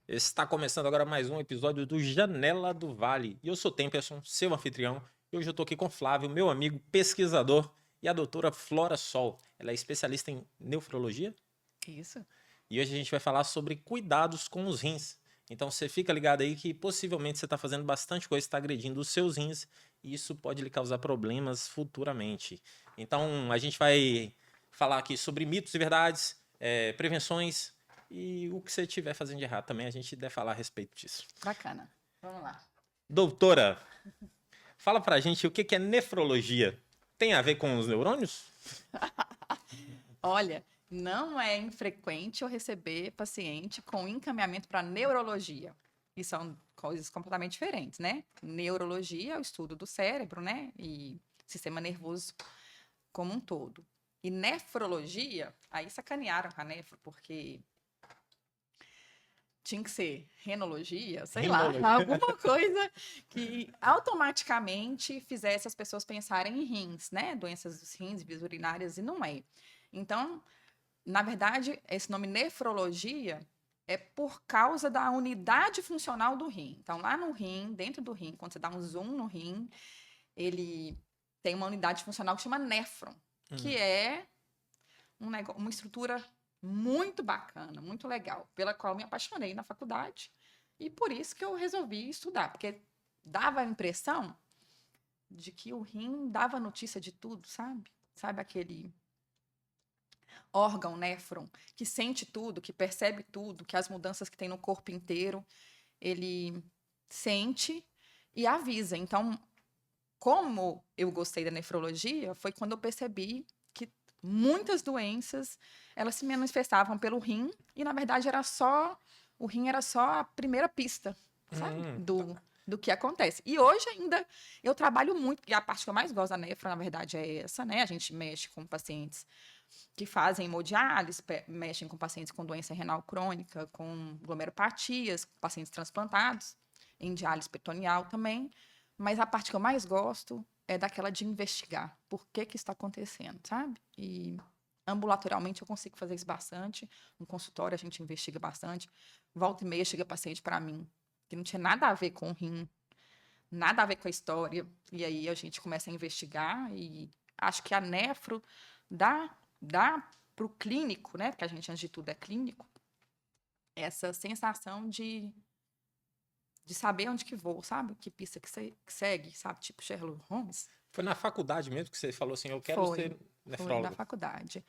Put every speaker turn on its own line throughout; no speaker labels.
Está começando agora mais um episódio do Janela do Vale. E eu sou Temperson, seu anfitrião. E hoje eu estou aqui com o Flávio, meu amigo pesquisador, e a doutora Flora Sol. Ela é especialista em nefrologia.
Isso.
E hoje a gente vai falar sobre cuidados com os rins. Então você fica ligado aí que possivelmente você está fazendo bastante coisa, está agredindo os seus rins, e isso pode lhe causar problemas futuramente. Então a gente vai falar aqui sobre mitos e verdades, prevenções e o que você estiver fazendo de errado também, a gente deve falar a respeito disso.
Bacana. Vamos lá.
Doutora, fala pra gente o que que é nefrologia. Tem a ver com os neurônios?
Olha, não é infrequente eu receber paciente com encaminhamento para neurologia. E são coisas completamente diferentes, né? Neurologia é o estudo do cérebro, né? E sistema nervoso como um todo. E nefrologia, aí sacanearam com a nefro, porque tinha que ser renologia, sei lá,
Rinologia.
alguma coisa que automaticamente fizesse as pessoas pensarem em rins, né? Doenças dos rins, vias urinárias, e não é. Então, na verdade, esse nome nefrologia é por causa da unidade funcional do rim. Então, lá no rim, dentro do rim, quando você dá um zoom no rim, ele tem uma unidade funcional que chama néfron, que é uma estrutura muito bacana, muito legal, pela qual me apaixonei na faculdade. E por isso que eu resolvi estudar, porque dava a impressão de que o rim dava notícia de tudo, sabe? Sabe aquele órgão néfron que sente tudo, que percebe tudo, que as mudanças que tem no corpo inteiro, ele sente e avisa. Então, como eu gostei da nefrologia, foi quando eu percebi que muitas doenças, elas se manifestavam pelo rim e, na verdade, o rim era só a primeira pista, sabe?
Tá.
Do que acontece. E hoje ainda eu trabalho muito, e a parte que eu mais gosto da nefro, na verdade, é essa, né? A gente mexe com pacientes que fazem hemodiálise, mexem com pacientes com doença renal crônica, com glomerulopatias, pacientes transplantados, em diálise peritoneal também. Mas a parte que eu mais gosto é daquela de investigar por que que está acontecendo, sabe? E ambulatorialmente eu consigo fazer isso bastante. No consultório a gente investiga bastante. Volta e meia chega paciente para mim que não tinha nada a ver com o rim, nada a ver com a história. E aí a gente começa a investigar e acho que a nefro dá para o clínico, né? Porque a gente, antes de tudo, é clínico, essa sensação de saber onde que vou, sabe? Que pista que segue, sabe? Tipo Sherlock Holmes.
Foi na faculdade mesmo que você falou assim, eu quero
Foi,
ser
foi na
nefrólogo.
faculdade.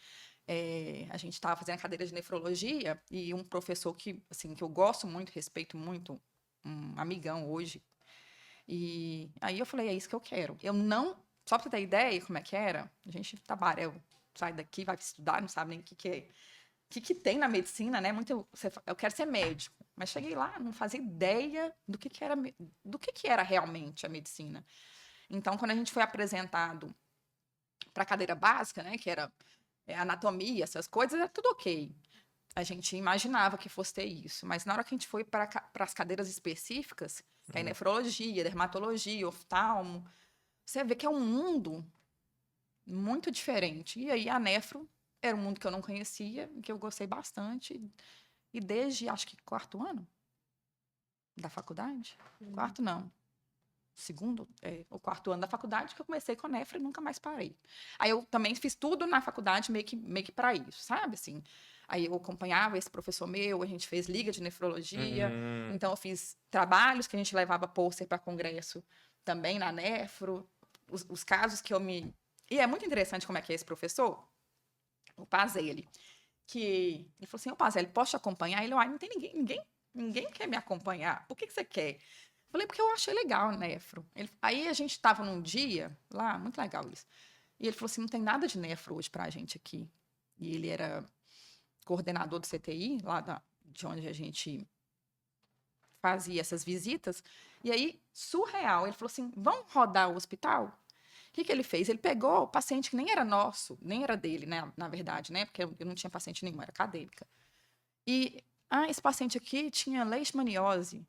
A gente estava fazendo a cadeira de nefrologia e um professor que, assim, que eu gosto muito, respeito muito, um amigão hoje. E aí eu falei, é isso que eu quero. Eu não, só para você ter ideia como é que era, a gente tabaréu, sai daqui, vai estudar, não sabe nem o que que é. O que tem na medicina, né? Muito, eu quero ser médico, mas cheguei lá, não fazia ideia do que era realmente a medicina. Então, quando a gente foi apresentado para a cadeira básica, né, que era anatomia, essas coisas, era tudo ok. A gente imaginava que fosse ter isso, mas na hora que a gente foi para as cadeiras específicas, que é nefrologia, dermatologia, oftalmo, você vê que é um mundo muito diferente. E aí a nefro era um mundo que eu não conhecia, que eu gostei bastante. E desde, acho que quarto ano da faculdade, quarto não, segundo ou quarto ano da faculdade, que eu comecei com a nefro e nunca mais parei. Aí eu também fiz tudo na faculdade meio que para isso, sabe? Assim, aí eu acompanhava esse professor meu, a gente fez liga de nefrologia,
Hum,
então eu fiz trabalhos que a gente levava pôster para congresso também na nefro, os casos que eu me... E é muito interessante como é que é esse professor, o Pazelli, que ele falou assim, ô Pazelli, posso te acompanhar? Ele, não tem ninguém quer me acompanhar. Por que você quer? Falei, porque eu achei legal, nefro. Aí a gente estava num dia lá, muito legal isso. E ele falou assim: não tem nada de nefro hoje pra gente aqui. E ele era coordenador do CTI, de onde a gente fazia essas visitas. E aí, surreal, ele falou assim: vamos rodar o hospital? O que ele fez? Ele pegou o paciente que nem era nosso, nem era dele, né, na verdade, né? Porque eu não tinha paciente nenhum, era acadêmica. E, esse paciente aqui tinha leishmaniose.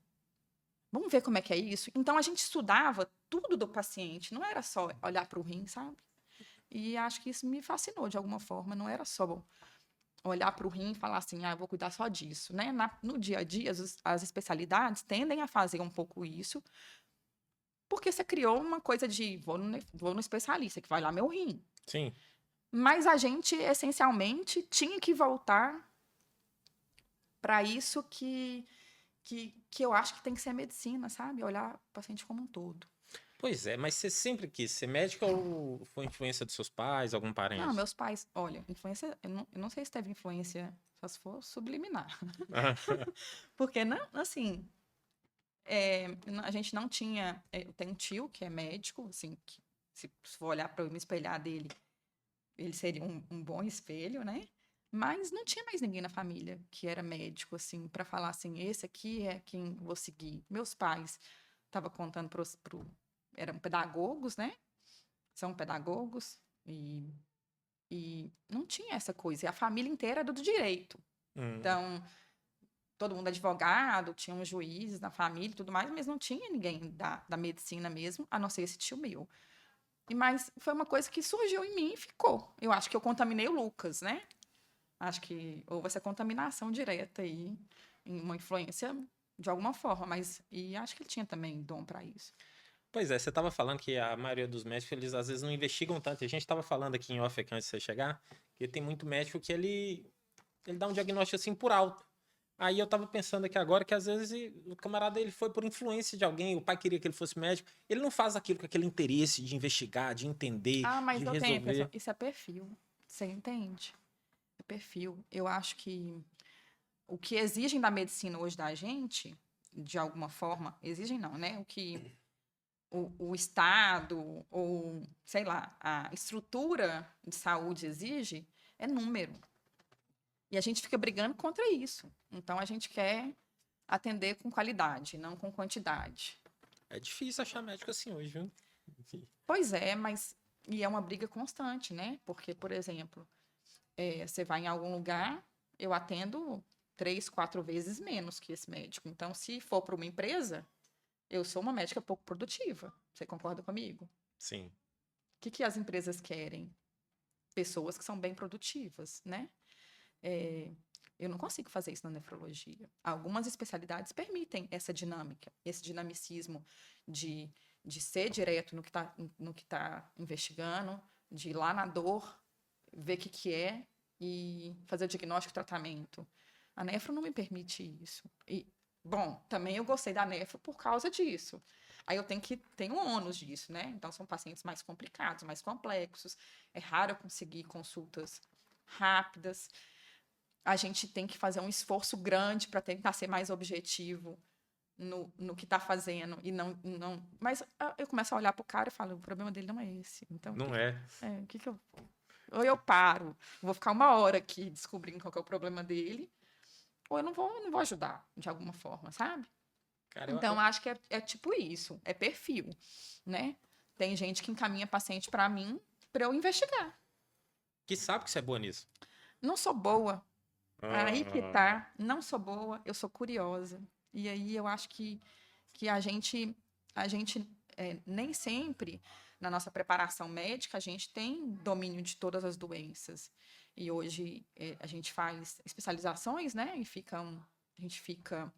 Vamos ver como é que é isso? Então a gente estudava tudo do paciente, não era só olhar para o rim, sabe? E acho que isso me fascinou de alguma forma, não era só olhar para o rim e falar assim, eu vou cuidar só disso, né? No dia a dia, as especialidades tendem a fazer um pouco isso, porque você criou uma coisa de vou no especialista, que vai lá meu rim.
Sim.
Mas a gente, essencialmente, tinha que voltar para isso que eu acho que tem que ser a medicina, sabe? Olhar o paciente como um todo.
Pois é, mas você sempre quis ser médica ou foi influência dos seus pais, algum
Não,
parente?
meus pais, olha, influência, eu não sei se teve influência, só se for subliminar. Porque, não, assim, a gente não tinha. Eu tenho um tio que é médico, assim, que se for olhar para eu me espelhar dele, ele seria um bom espelho, né? Mas não tinha mais ninguém na família que era médico, assim, para falar assim, esse aqui é quem vou seguir. Meus pais estavam contando eram pedagogos, né? São pedagogos e não tinha essa coisa. E a família inteira era do direito.
Hum.
Então, todo mundo advogado, tinha um juiz na família e tudo mais, mas não tinha ninguém da medicina mesmo, a não ser esse tio meu. Mas foi uma coisa que surgiu em mim e ficou. Eu acho que eu contaminei o Lucas, né? Acho que houve essa contaminação direta aí, em uma influência de alguma forma, mas e acho que ele tinha também dom para isso.
Pois é, você estava falando que a maioria dos médicos, eles às vezes não investigam tanto. A gente estava falando aqui em off aqui antes de você chegar, que tem muito médico que ele dá um diagnóstico assim por alto. Aí eu tava pensando aqui agora que às vezes o camarada ele foi por influência de alguém, o pai queria que ele fosse médico, ele não faz aquilo com aquele interesse de investigar, de entender,
Ah, mas
de
eu tenho,
resolver.
isso é perfil. Você entende? É perfil. Eu acho que o que exigem da medicina hoje da gente, de alguma forma, exigem não, né? O que o Estado ou, sei lá, a estrutura de saúde exige é número. E a gente fica brigando contra isso. Então, a gente quer atender com qualidade, não com quantidade.
É difícil achar médico assim hoje, viu?
Pois é, mas. E é uma briga constante, né? Porque, por exemplo, você vai em algum lugar, eu atendo 3, 4 vezes menos que esse médico. Então, se for para uma empresa, eu sou uma médica pouco produtiva. Você concorda comigo? O
Sim.
que as empresas querem? Pessoas que são bem produtivas, né? É, eu não consigo fazer isso na nefrologia. Algumas especialidades permitem essa dinâmica, esse dinamicismo de, de ser direto no que tá investigando, de ir lá na dor, ver o que é e fazer o diagnóstico e tratamento. A nefro não me permite isso. E, bom, também eu gostei da nefro por causa disso. Aí eu tenho um ônus disso, né? Então são pacientes mais complicados, mais complexos. É raro eu conseguir consultas rápidas. A gente tem que fazer um esforço grande para tentar ser mais objetivo no que está fazendo e não. Mas eu começo a olhar para o cara e falo, o problema dele não é esse. Então,
Não é.
o que eu. Ou eu paro, vou ficar 1 hora aqui descobrindo qual que é o problema dele, ou eu não vou ajudar de alguma forma, sabe?
Cara,
Então, acho que é tipo isso, é perfil, né? Tem gente que encaminha paciente para mim para eu investigar.
que sabe que você é boa nisso.
Não sou boa. Aí que
Ah,
tá. Não sou boa, eu sou curiosa. E aí eu acho que a gente nem sempre, na nossa preparação médica, a gente tem domínio de todas as doenças. E hoje a gente faz especializações, né? A gente fica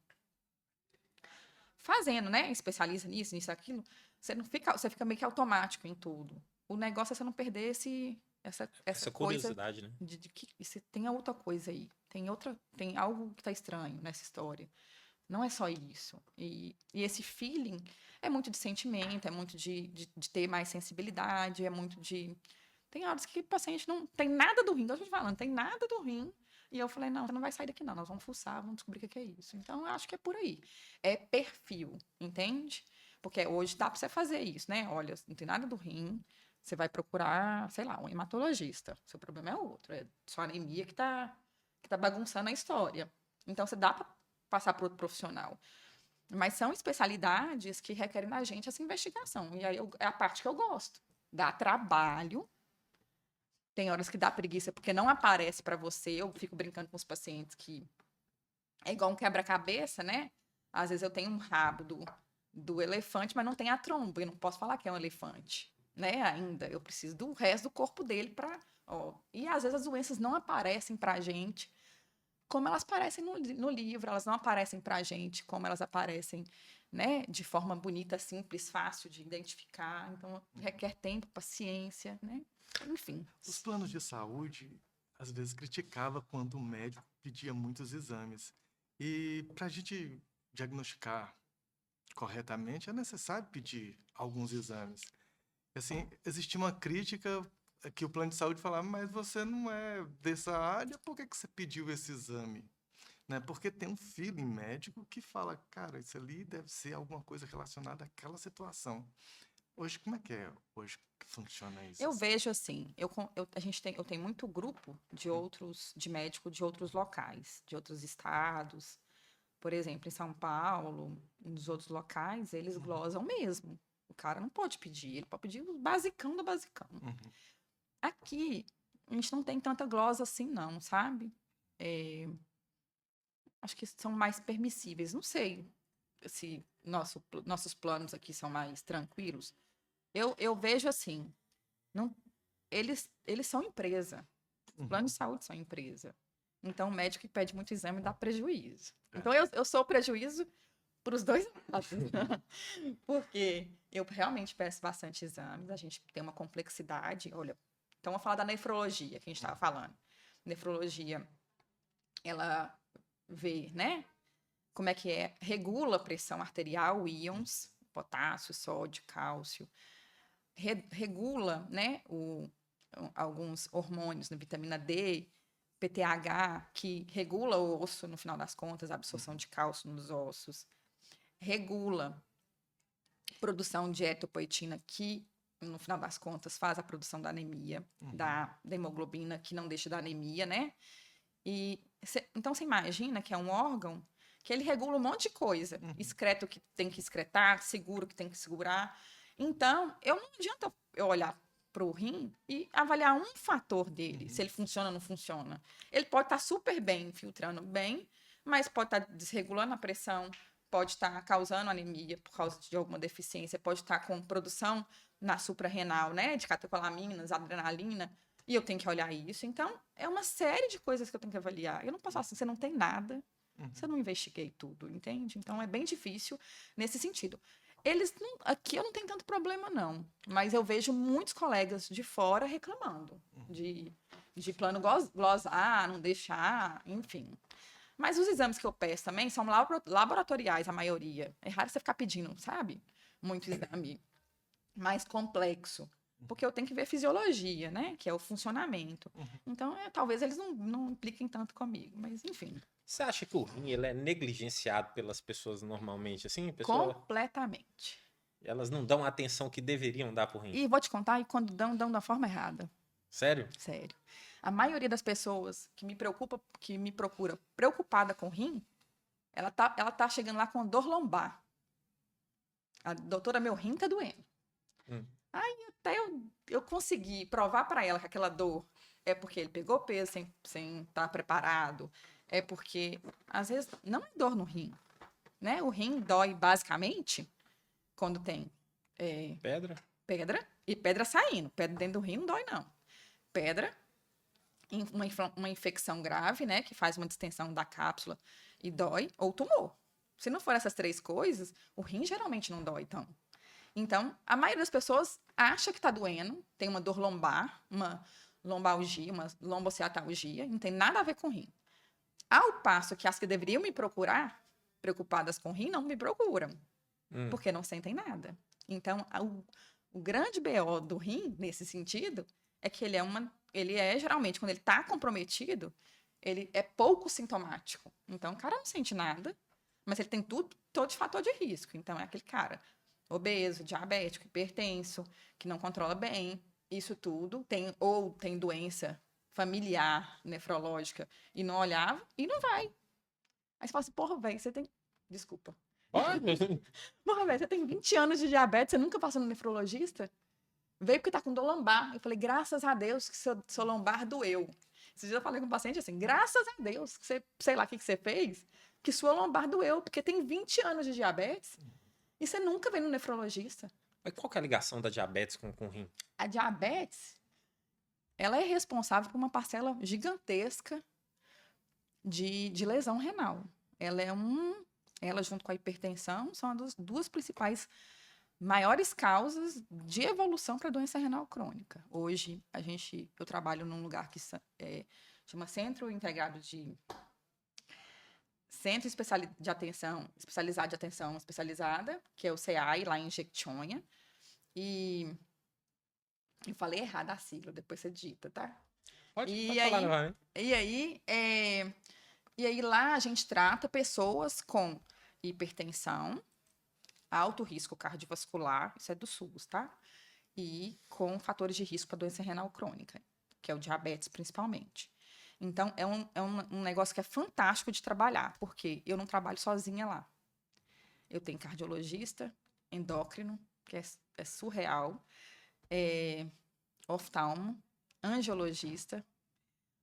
fazendo, né? Especializa nisso, nisso, aquilo. Você fica meio que automático em tudo. O negócio é você não perder essa
essa
coisa
curiosidade, né?
de que você tem outra coisa aí. Tem algo que está estranho nessa história. Não é só isso. E esse feeling é muito de sentimento, é muito de ter mais sensibilidade, é muito de. Tem horas que o paciente não tem nada do rim, eu estou te falando, tem nada do rim. E eu falei, não, você não vai sair daqui, não. Nós vamos fuçar, vamos descobrir o que é isso. Então, eu acho que é por aí. É perfil, entende? Porque hoje dá para você fazer isso, né? Olha, não tem nada do rim. Você vai procurar, sei lá, um hematologista. Seu problema é outro. É sua anemia que tá bagunçando a história. Então, você dá para passar para outro profissional. Mas são especialidades que requerem da gente essa investigação. E aí é a parte que eu gosto. Dá trabalho. Tem horas que dá preguiça porque não aparece para você. Eu fico brincando com os pacientes que é igual um quebra-cabeça, né? Às vezes eu tenho um rabo do elefante, mas não tem a tromba. Eu não posso falar que é um elefante, né, ainda. Eu preciso do resto do corpo dele para, ó. E às vezes as doenças não aparecem pra gente como elas aparecem no livro, elas não aparecem pra gente como elas aparecem, né, de forma bonita, simples, fácil de identificar. Então requer tempo, paciência, né? Enfim.
Os planos de saúde, às vezes, criticava quando o médico pedia muitos exames. E para a gente diagnosticar corretamente, é necessário pedir alguns exames. Assim, existia uma crítica que o plano de saúde falava, mas você não é dessa área, por que que você pediu esse exame? Né? Porque tem um feeling médico que fala, cara, isso ali deve ser alguma coisa relacionada àquela situação. Hoje, como é que é hoje que funciona isso?
Eu
Assim?
vejo assim, eu tenho muito grupo de outros, de médico de outros locais, de outros estados. Por exemplo, em São Paulo, nos outros locais, eles glosam mesmo. O cara não pode pedir, ele pode pedir o basicão do basicão.
Uhum.
Aqui, a gente não tem tanta glosa assim, não, sabe? É, acho que são mais permissíveis. Não sei se nossos planos aqui são mais tranquilos. Eu vejo assim, não, eles são empresa. Os
Uhum.
planos de saúde são empresa. Então, o médico que pede muito exame dá prejuízo.
É.
Então, eu sou prejuízo para os dois lados. Porque eu realmente peço bastante exames, a gente tem uma complexidade. Olha, então, vamos falar da nefrologia que a gente estava falando. Nefrologia, ela vê, né? Como é que é? Regula a pressão arterial, íons, potássio, sódio, cálcio. Regula, né? Alguns hormônios, né, vitamina D, PTH, que regula o osso, no final das contas, a absorção de cálcio nos ossos. Regula produção de eritropoetina, que, no final das contas, faz a produção da anemia, da hemoglobina, que não deixa da anemia, né? Então, você imagina que é um órgão que ele regula um monte de coisa. Excreta o que tem que excretar, segura o que tem que segurar. Então, não adianta eu olhar para o rim e avaliar um fator dele, se ele funciona ou não funciona. Ele pode estar super bem, filtrando bem, mas pode estar desregulando a pressão, pode estar causando anemia por causa de alguma deficiência, pode estar com produção na suprarrenal, né, de catecolaminas, adrenalina, e eu tenho que olhar isso. Então, é uma série de coisas que eu tenho que avaliar. Eu não posso falar assim, você não tem nada, você não investiguei tudo, entende? Então, é bem difícil nesse sentido. Aqui eu não tenho tanto problema, não. Mas eu vejo muitos colegas de fora reclamando de plano glosar, não deixar, enfim. Mas os exames que eu peço também são laboratoriais, a maioria. É raro você ficar pedindo, sabe? Muito exame mais complexo. Porque eu tenho que ver fisiologia, né? Que é o funcionamento. Então, talvez eles não impliquem tanto comigo. Mas, enfim.
Você acha que o rim ele é negligenciado pelas pessoas normalmente, assim? Pessoa,
Completamente.
elas não dão a atenção que deveriam dar pro rim.
E vou te contar, e quando dão da forma errada.
Sério?
Sério. A maioria das pessoas que me procura preocupada com o rim, ela tá chegando lá com dor lombar. A doutora, meu rim tá doendo. Aí até eu consegui provar para ela que aquela dor é porque ele pegou peso sem estar preparado. É porque, às vezes, não é dor no rim, né? O rim dói, basicamente, quando tem
Pedra?
E pedra saindo. Pedra dentro do rim não dói, não. Pedra, uma infecção grave, né? Que faz uma distensão da cápsula e dói, ou tumor. Se não for essas três coisas, o rim geralmente não dói, então. Então, a maioria das pessoas acha que está doendo, tem uma dor lombar, uma lombalgia, uma lombociatalgia, não tem nada a ver com o rim. Ao passo que as que deveriam me procurar, preocupadas com o rim, não me procuram, porque não sentem nada. Então, o grande BO do rim, nesse sentido, é que ele é geralmente, quando ele está comprometido, ele é pouco sintomático. Então, o cara não sente nada, mas ele tem todo fator de risco. Então, é aquele cara obeso, diabético, hipertenso, que não controla bem, isso tudo, tem doença familiar, nefrológica, e não olhava, e não vai. Aí você fala assim, porra, velho, você tem... Desculpa. Porra, velho, você tem 20 anos de diabetes, você nunca passou no nefrologista? Veio porque tá com dor lombar. Eu falei, graças a Deus que seu lombar doeu. Esses dias eu falei com o paciente assim, graças a Deus que você, sei lá o que você fez, que sua lombar doeu, porque tem 20 anos de diabetes e você nunca veio no nefrologista.
Mas qual que é a ligação da diabetes com o rim?
A diabetes, ela é responsável por uma parcela gigantesca de lesão renal. Ela junto com a hipertensão, são as duas principais maiores causas de evolução para doença renal crônica. Hoje, eu trabalho num lugar que chama Centro de Atenção, Especializado de Atenção Especializada, que é o CEAI, lá em Jequitinhonha. E eu falei errado a sigla, depois você digita, tá?
Pode
E
falar,
aí,
vai.
e aí lá a gente trata pessoas com hipertensão, alto risco cardiovascular, isso é do SUS, tá? E com fatores de risco para doença renal crônica, que é o diabetes principalmente. Então, é um negócio que é fantástico de trabalhar, porque eu não trabalho sozinha lá. Eu tenho cardiologista, endócrino, que é surreal, oftalmo, angiologista,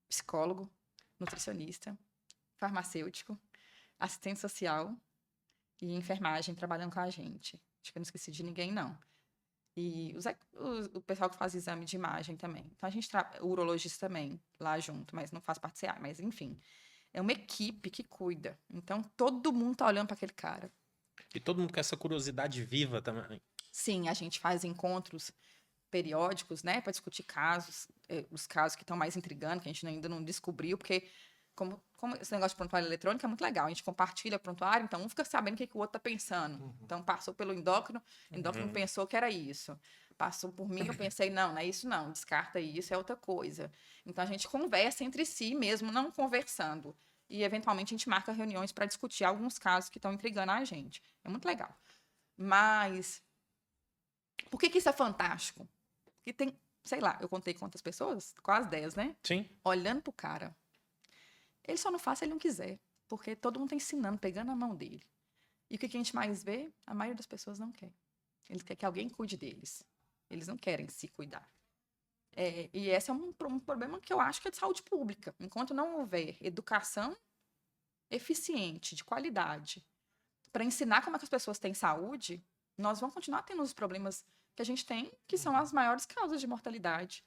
psicólogo, nutricionista, farmacêutico, assistente social e enfermagem trabalhando com a gente. Acho que eu não esqueci de ninguém, não. E o pessoal que faz exame de imagem também. Então, o urologista também, lá junto, mas não faz parte do CA. Mas, enfim, é uma equipe que cuida. Então, todo mundo tá olhando para aquele cara.
E todo mundo com essa curiosidade viva também.
Sim, a gente faz encontros periódicos, né, para discutir casos, os casos que estão mais intrigando, que a gente ainda não descobriu, porque como esse negócio de prontuário eletrônico é muito legal, a gente compartilha prontuário, então um fica sabendo o que o outro está pensando. Então, passou pelo endócrino, pensou que era isso. Passou por mim, eu pensei, não é isso não, descarta isso, é outra coisa. Então, a gente conversa entre si mesmo, não conversando. E, eventualmente, a gente marca reuniões para discutir alguns casos que estão intrigando a gente. É muito legal. Mas, por que isso é fantástico? Porque tem, sei lá, eu contei quantas pessoas? Quase 10, né?
Sim.
Olhando pro cara. Ele só não faz se ele não quiser. Porque todo mundo tá ensinando, pegando a mão dele. E o que a gente mais vê? A maioria das pessoas não quer. Eles querem que alguém cuide deles. Eles não querem se cuidar. E esse é um problema que eu acho que é de saúde pública. Enquanto não houver educação eficiente, de qualidade, para ensinar como é que as pessoas têm saúde, nós vamos continuar tendo os problemas que a gente tem, que são as maiores causas de mortalidade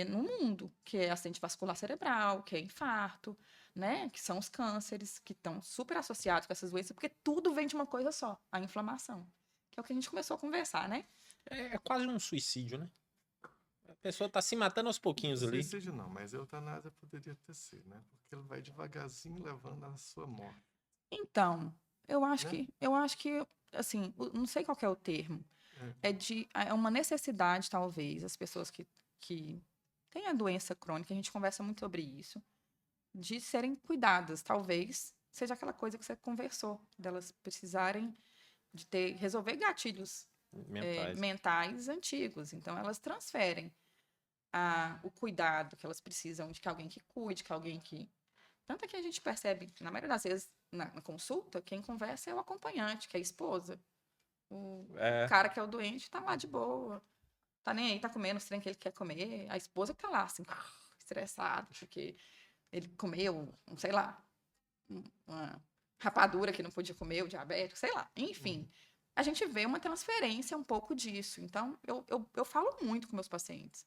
no mundo, que é acidente vascular cerebral, que é infarto, né? Que são os cânceres, que estão super associados com essas doenças, porque tudo vem de uma coisa só, a inflamação. Que é o que a gente começou a conversar, né?
É quase um suicídio, né? A pessoa tá se matando aos pouquinhos ali.
Suicídio não, mas eutanásia poderia ter sido, né? Porque ele vai devagarzinho levando à sua morte.
Então, eu acho
Né?
que, assim, não sei qual que é o termo. É uma necessidade, talvez, as pessoas que têm a doença crônica, a gente conversa muito sobre isso, de serem cuidadas. Talvez seja aquela coisa que você conversou, delas precisarem de resolver gatilhos mentais antigos. Então, elas transferem o cuidado que elas precisam de que alguém que cuide, que alguém que... Tanto é que a gente percebe, na maioria das vezes, na consulta, quem conversa é o acompanhante, que é a esposa. O cara que é o doente tá lá de boa. Tá nem aí, tá comendo os trem que ele quer comer. A esposa que tá lá, assim, estressada, porque ele comeu, sei lá, uma rapadura que não podia comer, o diabético, sei lá. Enfim, a gente vê uma transferência um pouco disso. Então, eu falo muito com meus pacientes.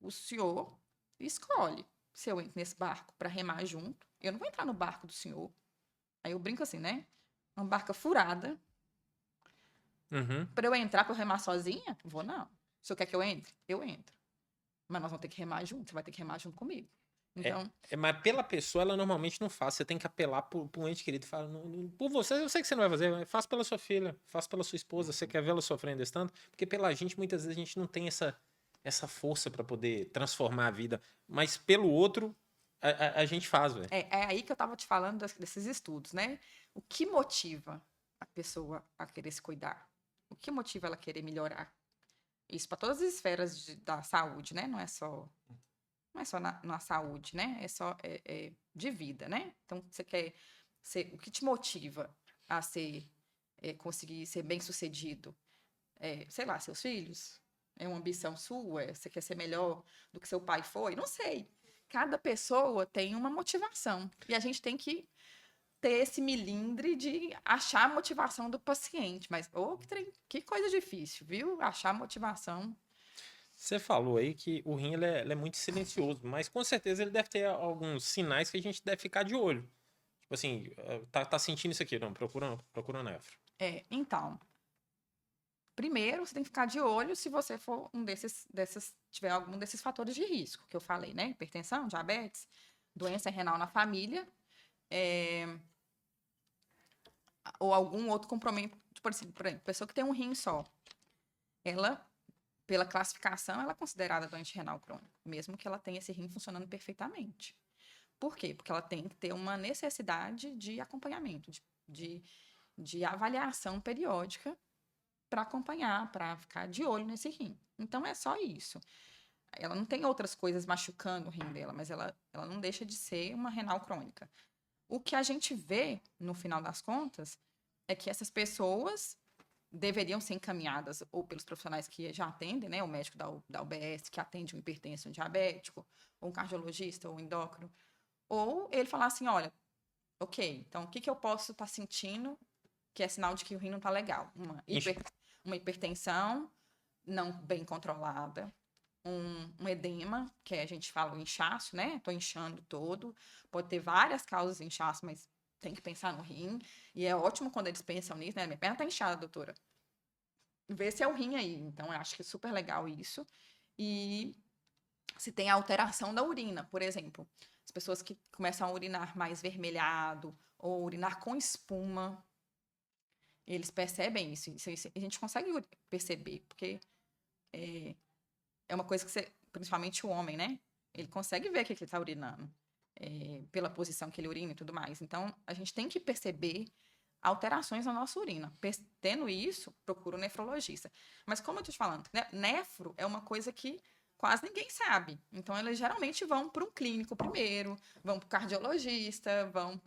O senhor escolhe se eu entro nesse barco para remar junto. Eu não vou entrar no barco do senhor. Aí eu brinco assim, né? Uma barca furada. Para eu entrar para remar sozinha? Vou não. O senhor quer que eu entre? Eu entro. Mas nós vamos ter que remar junto. Você vai ter que remar junto comigo. Então,
mas pela pessoa, ela normalmente não faz. Você tem que apelar por um ente querido. Fala, por você, eu sei que você não vai fazer. Mas faça pela sua filha, faça pela sua esposa. Você quer vê-la sofrendo desse tanto? Porque pela gente, muitas vezes, a gente não tem essa força para poder transformar a vida. Mas pelo outro, a gente faz, velho.
É aí que eu tava te falando desses estudos, né? O que motiva a pessoa a querer se cuidar? O que motiva ela a querer melhorar? Isso para todas as esferas da saúde, né? Não é só na saúde, né? É só de vida, né? Então, você quer o que te motiva a conseguir ser bem-sucedido? Sei lá, seus filhos? É uma ambição sua? Você quer ser melhor do que seu pai foi? Não sei. Cada pessoa tem uma motivação. E a gente tem que ter esse milindre de achar a motivação do paciente. Mas, que coisa difícil, viu? Achar a motivação.
Você falou aí que o rim ele é muito silencioso, mas com certeza ele deve ter alguns sinais que a gente deve ficar de olho. Tipo assim, tá sentindo isso aqui? Não, procura um nefro.
Então, primeiro você tem que ficar de olho se você for tiver algum desses fatores de risco que eu falei, né? Hipertensão, diabetes, doença renal na família, ou algum outro comprometimento. Por exemplo, pessoa que tem um rim só, ela, pela classificação, ela é considerada doente renal crônico, mesmo que ela tenha esse rim funcionando perfeitamente. Por quê? Porque ela tem que ter uma necessidade de acompanhamento, de avaliação periódica para acompanhar, para ficar de olho nesse rim. Então, é só isso. Ela não tem outras coisas machucando o rim dela, mas ela não deixa de ser uma renal crônica. O que a gente vê, no final das contas, é que essas pessoas deveriam ser encaminhadas ou pelos profissionais que já atendem, né? O médico da UBS, que atende um hipertenso, um diabético, ou um cardiologista, ou um endócrino. Ou ele falar assim, olha, ok, então o que eu posso estar sentindo que é sinal de que o rim não está legal? Uma hipertensão não bem controlada, um edema, que a gente fala o inchaço, né? Tô inchando todo. Pode ter várias causas de inchaço, mas tem que pensar no rim. E é ótimo quando eles pensam nisso, né? Minha perna tá inchada, doutora. Vê se é o rim aí. Então, eu acho que é super legal isso. E se tem alteração da urina, por exemplo. As pessoas que começam a urinar mais vermelhado ou urinar com espuma, eles percebem isso. Isso a gente consegue perceber, porque é uma coisa que você, principalmente o homem, né? Ele consegue ver que ele está urinando, pela posição que ele urina e tudo mais. Então, a gente tem que perceber alterações na nossa urina. Tendo isso, procura um nefrologista. Mas como eu tô te falando, né? Nefro é uma coisa que quase ninguém sabe. Então, eles geralmente vão para um clínico primeiro, vão para o cardiologista, vão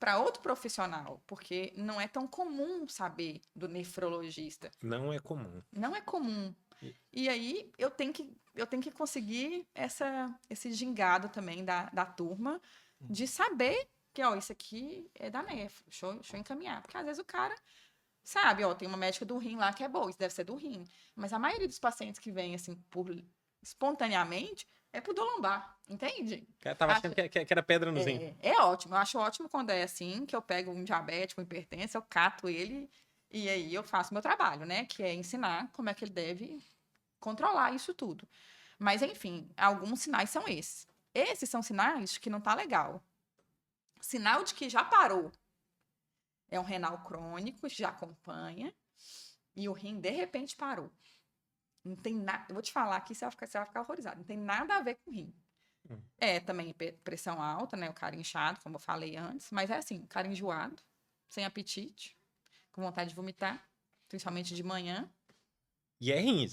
para outro profissional, porque não é tão comum saber do nefrologista.
Não é comum.
Não é comum. E aí eu tenho que conseguir esse gingado também da turma de saber que, ó, isso aqui é da nefro, deixa eu encaminhar. Porque às vezes o cara sabe, ó, tem uma médica do rim lá que é boa, isso deve ser do rim. Mas a maioria dos pacientes que vêm, assim, espontaneamente, é pro do lombar, entende?
Eu tava achando que era pedra no rim.
É ótimo, eu acho ótimo quando é assim, que eu pego um diabético, um hipertenso, eu cato ele e aí eu faço meu trabalho, né? Que é ensinar como é que ele deve controlar isso tudo. Mas, enfim, alguns sinais são esses. Esses são sinais de que não tá legal. Sinal de que já parou. É um renal crônico, já acompanha, e o rim, de repente, parou. Não tem nada. Eu vou te falar aqui, você vai ficar horrorizado. Não tem nada a ver com o rim. É também pressão alta, né? O cara inchado, como eu falei antes. Mas é assim, o cara enjoado, sem apetite, com vontade de vomitar, principalmente de manhã.
E é rim.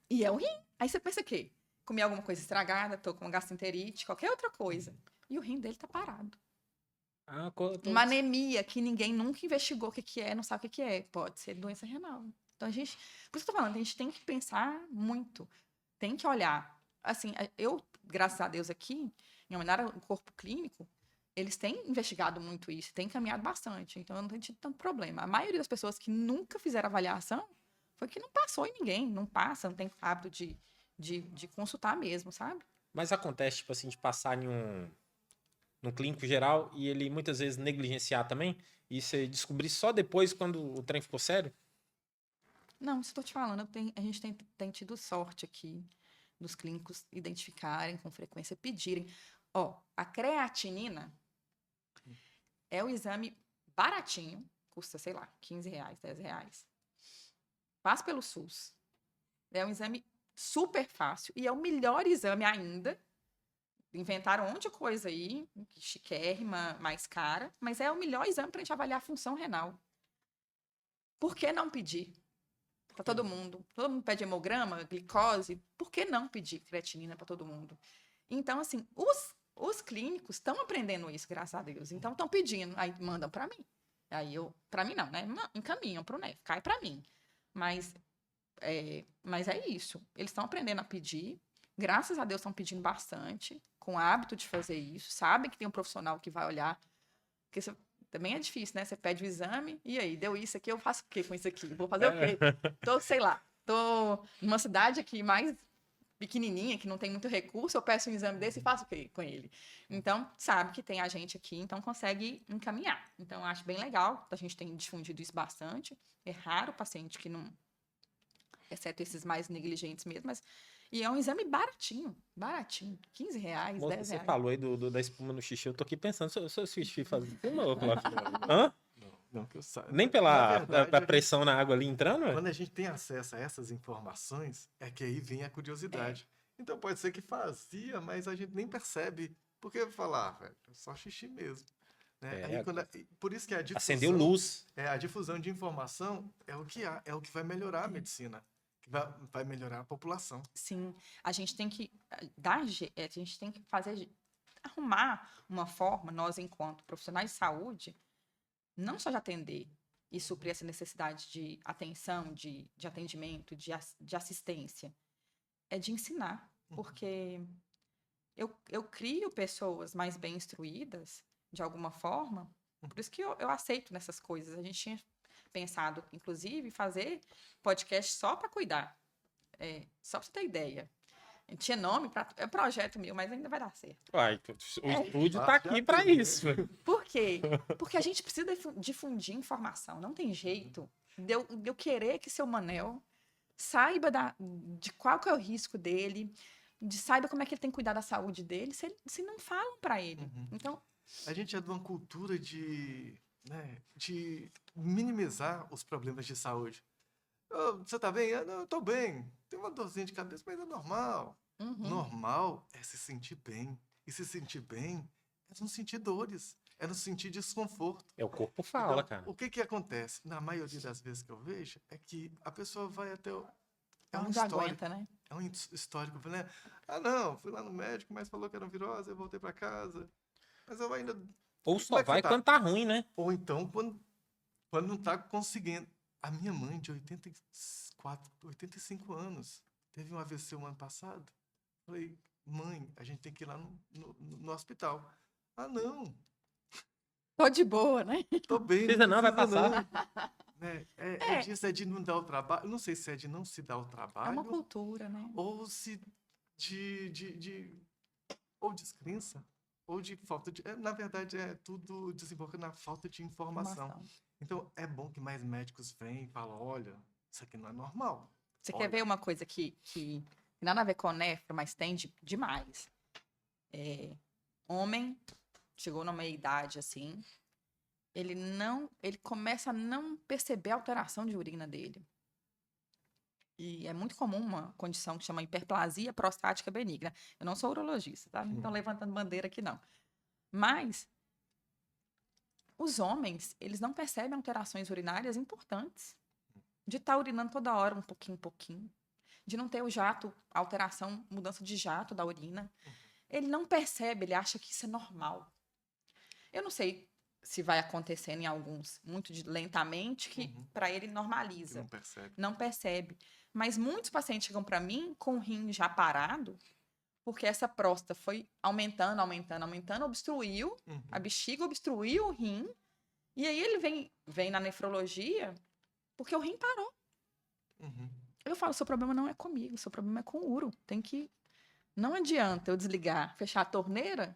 E é o rim. Aí você pensa o quê? Comi alguma coisa estragada, tô com uma gastroenterite, qualquer outra coisa. E o rim dele tá parado. Uma anemia que ninguém nunca investigou o que é, não sabe o que é. Pode ser doença renal. Então, por isso que eu tô falando, a gente tem que pensar muito. Tem que olhar. Assim, eu, graças a Deus aqui, em homenagem ao corpo clínico, eles têm investigado muito isso, têm caminhado bastante. Então, eu não tenho tido tanto problema. A maioria das pessoas que nunca fizeram avaliação foi que não passou em ninguém. Não passa, não tem hábito de consultar mesmo, sabe?
Mas acontece, tipo assim, de passar em num clínico geral e ele muitas vezes negligenciar também? E você descobrir só depois, quando o trem ficou sério?
Não, isso eu tô te falando. A gente tem tido sorte aqui dos clínicos identificarem com frequência, pedirem. Ó, a creatinina é o exame baratinho, custa, sei lá, R$15, R$10. Passa pelo SUS. É um exame super fácil e é o melhor exame ainda. Inventaram um monte de coisa aí, chiquérrima, mais cara, mas é o melhor exame para a gente avaliar a função renal. Por que não pedir? Para todo mundo pede hemograma, glicose, por que não pedir creatinina para todo mundo? Então, assim, os clínicos estão aprendendo isso, graças a Deus. Então, estão pedindo, aí mandam para mim. Aí para mim não, né? Encaminham para o NEF, cai para mim. Mas é isso. Eles estão aprendendo a pedir. Graças a Deus estão pedindo bastante, com hábito de fazer isso. Sabem que tem um profissional que vai olhar. Porque Também é difícil, né? Você pede o exame, e aí, deu isso aqui, eu faço o quê com isso aqui? Vou fazer o quê? Sei lá, tô numa cidade aqui mais pequenininha, que não tem muito recurso, eu peço um exame desse e faço o quê com ele? Então, sabe que tem a gente aqui, então consegue encaminhar. Então, eu acho bem legal, a gente tem difundido isso bastante. É raro o paciente que não, exceto esses mais negligentes mesmo, mas... E é um exame baratinho, baratinho, R$ 15,
Moça,
R$ 10.
você falou aí da espuma no xixi, eu tô aqui pensando, seu xixi faz espuma ou pela... Hã?
Não que eu saiba.
Nem
Na
pela
verdade,
a pressão na água ali entrando, ué?
quando a gente tem acesso a essas informações, é que aí vem a curiosidade. Então pode ser que fazia, mas a gente nem percebe. Porque falar, velho, é só xixi mesmo. Né?
É,
Aí, por isso que a
Acendeu
difusão,
luz.
a difusão de informação é o que há, é o que vai melhorar a medicina, que vai melhorar a população.
Sim, a gente tem que a gente tem que arrumar uma forma, nós enquanto profissionais de saúde, não só de atender e suprir essa necessidade de atenção, de atendimento, de assistência, é de ensinar, porque eu crio pessoas mais bem instruídas, de alguma forma, por isso que eu aceito nessas coisas. A gente tinha pensado, inclusive, fazer podcast só para cuidar. Só para você ter ideia. Tinha nome, é projeto meu, mas ainda vai dar certo.
Uai, o estúdio tá
Já
aqui pra
teve, né?
isso.
Por quê? Porque a gente precisa difundir informação. Não tem jeito de eu querer que seu Manel saiba de qual que é o risco dele, saiba como é que ele tem que cuidar da saúde dele, se não falam para ele. Então,
A gente é de uma cultura de minimizar os problemas de saúde. Você tá bem? Não, eu tô bem. Tem uma dorzinha de cabeça, mas é normal. Normal é se sentir bem. E se sentir bem é não sentir dores, é não sentir desconforto.
É o corpo fala,
Então,
cara.
o que acontece? Na maioria das vezes que eu vejo, é que a pessoa vai até é um
onde
histórico.
aguenta, né?
É um histórico. Né? Não, fui lá no médico, mas falou que era virose, eu voltei para casa. Mas eu ainda...
Ou
Como
só
é que você
vai
tá?
quando tá ruim, né?
Ou então, quando não tá conseguindo. A minha mãe, de 85 anos, teve um AVC um ano passado. Falei, mãe, a gente tem que ir lá no hospital. Ah, não,
Tô de boa, né?
tô bem,
Precisa
não
não, vai
precisa
passar.
não. Né? É disso, é de não dar o trabalho. Não sei se é de não se dar o
É uma
trabalho,
cultura, né?
ou se ou descrença, ou de falta de... na verdade, tudo desemboca na falta de informação. Então, é bom que mais médicos venham e falam, olha, isso aqui não é normal.
Você quer ver uma coisa que nada a ver com nefro, mas tem demais. Homem, chegou numa idade assim, ele começa a não perceber a alteração de urina dele. E é muito comum uma condição que chama hiperplasia prostática benigna. Eu não sou urologista, tá? Não estou levantando bandeira aqui, não. Mas os homens, eles não percebem alterações urinárias importantes. De estar urinando toda hora, um pouquinho. De não ter o jato, alteração, mudança de jato da urina. Ele não percebe, ele acha que isso é normal. Eu não sei se vai acontecendo em alguns muito lentamente, que para ele normaliza.
Não percebe.
Não percebe. Mas muitos pacientes chegam para mim com o rim já parado, porque essa próstata foi aumentando, obstruiu, a bexiga obstruiu o rim, e aí ele vem na nefrologia porque o rim parou. Eu falo, seu problema não é comigo, seu problema é com o uro. Não adianta eu desligar, fechar a torneira,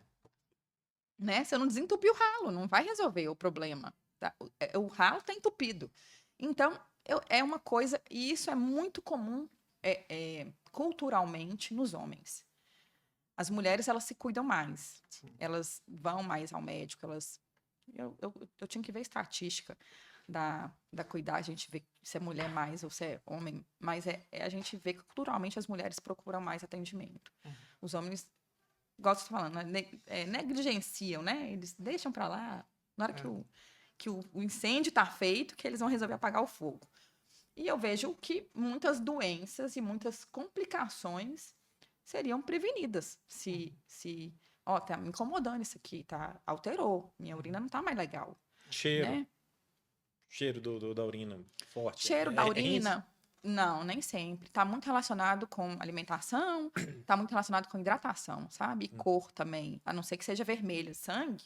né? Se eu não desentupir o ralo, não vai resolver o problema. Tá? O ralo está entupido. Então, é uma coisa, e isso é muito comum culturalmente nos homens. As mulheres, elas se cuidam mais.
Sim.
Elas vão mais ao médico, eu tinha que ver estatística da cuidar, a gente vê se é mulher mais ou se é homem, mas a gente vê que culturalmente as mulheres procuram mais atendimento. Os homens, igual você está falando, negligenciam, né? Eles deixam para lá, na hora que o incêndio está feito, que eles vão resolver apagar o fogo. E eu vejo que muitas doenças e muitas complicações seriam prevenidas se tá me incomodando isso aqui, tá? Alterou, minha urina não tá mais legal.
Cheiro.
Né?
Cheiro da urina forte.
Cheiro da urina, não, nem sempre. Tá muito relacionado com alimentação, tá muito relacionado com hidratação, sabe? E cor também, a não ser que seja vermelho, sangue.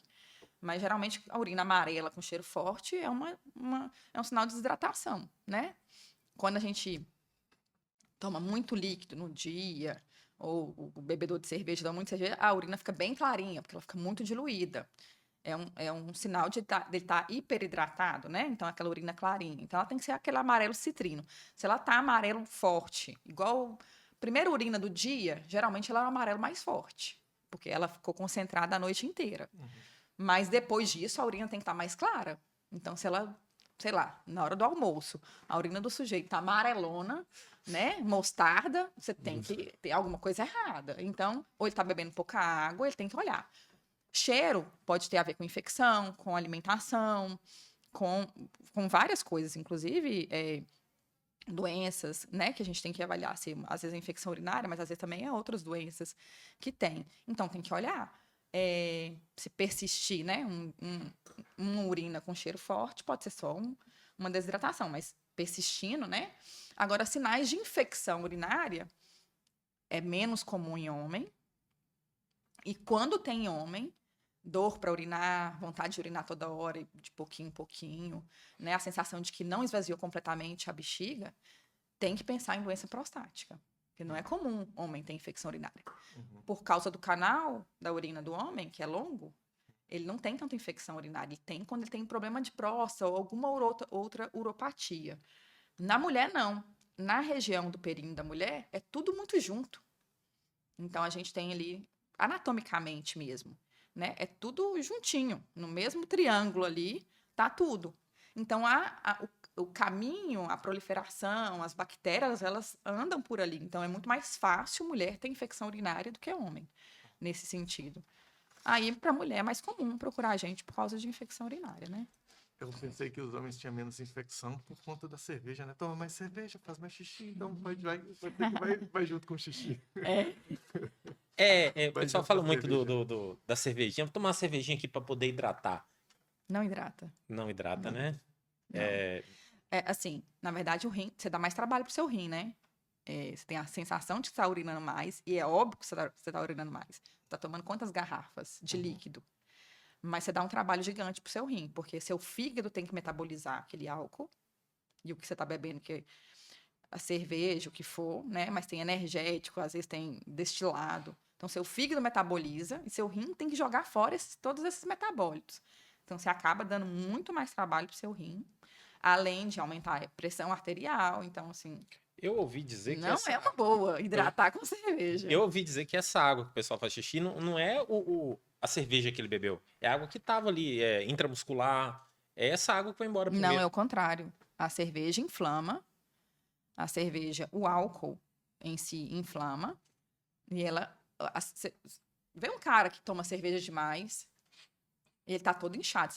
Mas geralmente a urina amarela com cheiro forte é um sinal de desidratação, né? Quando a gente toma muito líquido no dia, ou o bebedor de cerveja dá muita cerveja, a urina fica bem clarinha, porque ela fica muito diluída. É um sinal de ele estar hiperidratado, né? Então, aquela urina clarinha. Então, ela tem que ser aquele amarelo citrino. Se ela tá amarelo forte, igual a primeira urina do dia, geralmente ela é um amarelo mais forte, porque ela ficou concentrada a noite inteira. Mas depois disso, a urina tem que estar mais clara. Então, se ela, sei lá, na hora do almoço, a urina do sujeito tá amarelona, né? Mostarda, você tem que ter alguma coisa errada. Então, ou ele tá bebendo pouca água, ele tem que olhar. Cheiro pode ter a ver com infecção, com alimentação, com várias coisas, inclusive doenças, né? Que a gente tem que avaliar se às vezes é infecção urinária, mas às vezes também é outras doenças que tem. Então tem que olhar. Se persistir, né? Uma urina com cheiro forte, pode ser só uma desidratação, mas persistindo, né? Agora, sinais de infecção urinária é menos comum em homem. E quando tem homem, dor para urinar, vontade de urinar toda hora, de pouquinho em pouquinho, né? A sensação de que não esvaziou completamente a bexiga, tem que pensar em doença prostática. Porque não é comum homem ter infecção urinária. Por causa do canal da urina do homem, que é longo, ele não tem tanta infecção urinária. Ele tem quando ele tem problema de próstata ou alguma outra uropatia. Na mulher, não. Na região do períneo da mulher, é tudo muito junto. Então, a gente tem ali, anatomicamente mesmo, né? É tudo juntinho, no mesmo triângulo ali, tá tudo. Então, o caminho, a proliferação, as bactérias, elas andam por ali. Então, é muito mais fácil mulher ter infecção urinária do que homem, nesse sentido. Aí, para mulher, é mais comum procurar a gente por causa de infecção urinária, né?
Eu pensei que os homens tinham menos infecção por conta da cerveja, né? Toma mais cerveja, faz mais xixi, então vai junto com o xixi.
O
Vai
pessoal
junto
fala
com a
muito
cerveja.
da cervejinha. Vou tomar uma cervejinha aqui para poder hidratar.
Não hidrata.
Não hidrata,
Não.
né?
Não. Assim, na verdade, o rim, você dá mais trabalho pro seu rim, né? Você tem a sensação de que você tá urinando mais, e é óbvio que você tá urinando mais. Você tá tomando quantas garrafas de líquido? Mas você dá um trabalho gigante pro seu rim, porque seu fígado tem que metabolizar aquele álcool, e o que você tá bebendo, que a cerveja, o que for, né? Mas tem energético, às vezes tem destilado. Então, seu fígado metaboliza e seu rim tem que jogar fora todos esses metabólitos. Então, você acaba dando muito mais trabalho pro seu rim, além de aumentar a pressão arterial. Então, assim,
Eu ouvi dizer que
não é uma boa hidratar com cerveja.
Eu ouvi dizer que essa água que o pessoal faz xixi não é a cerveja que ele bebeu. É a água que tava ali, intramuscular. É essa água que vai embora primeiro.
Não, é o contrário. A cerveja inflama. A cerveja, o álcool em si inflama. E ela... Vê um cara que toma cerveja demais, ele tá todo inchado.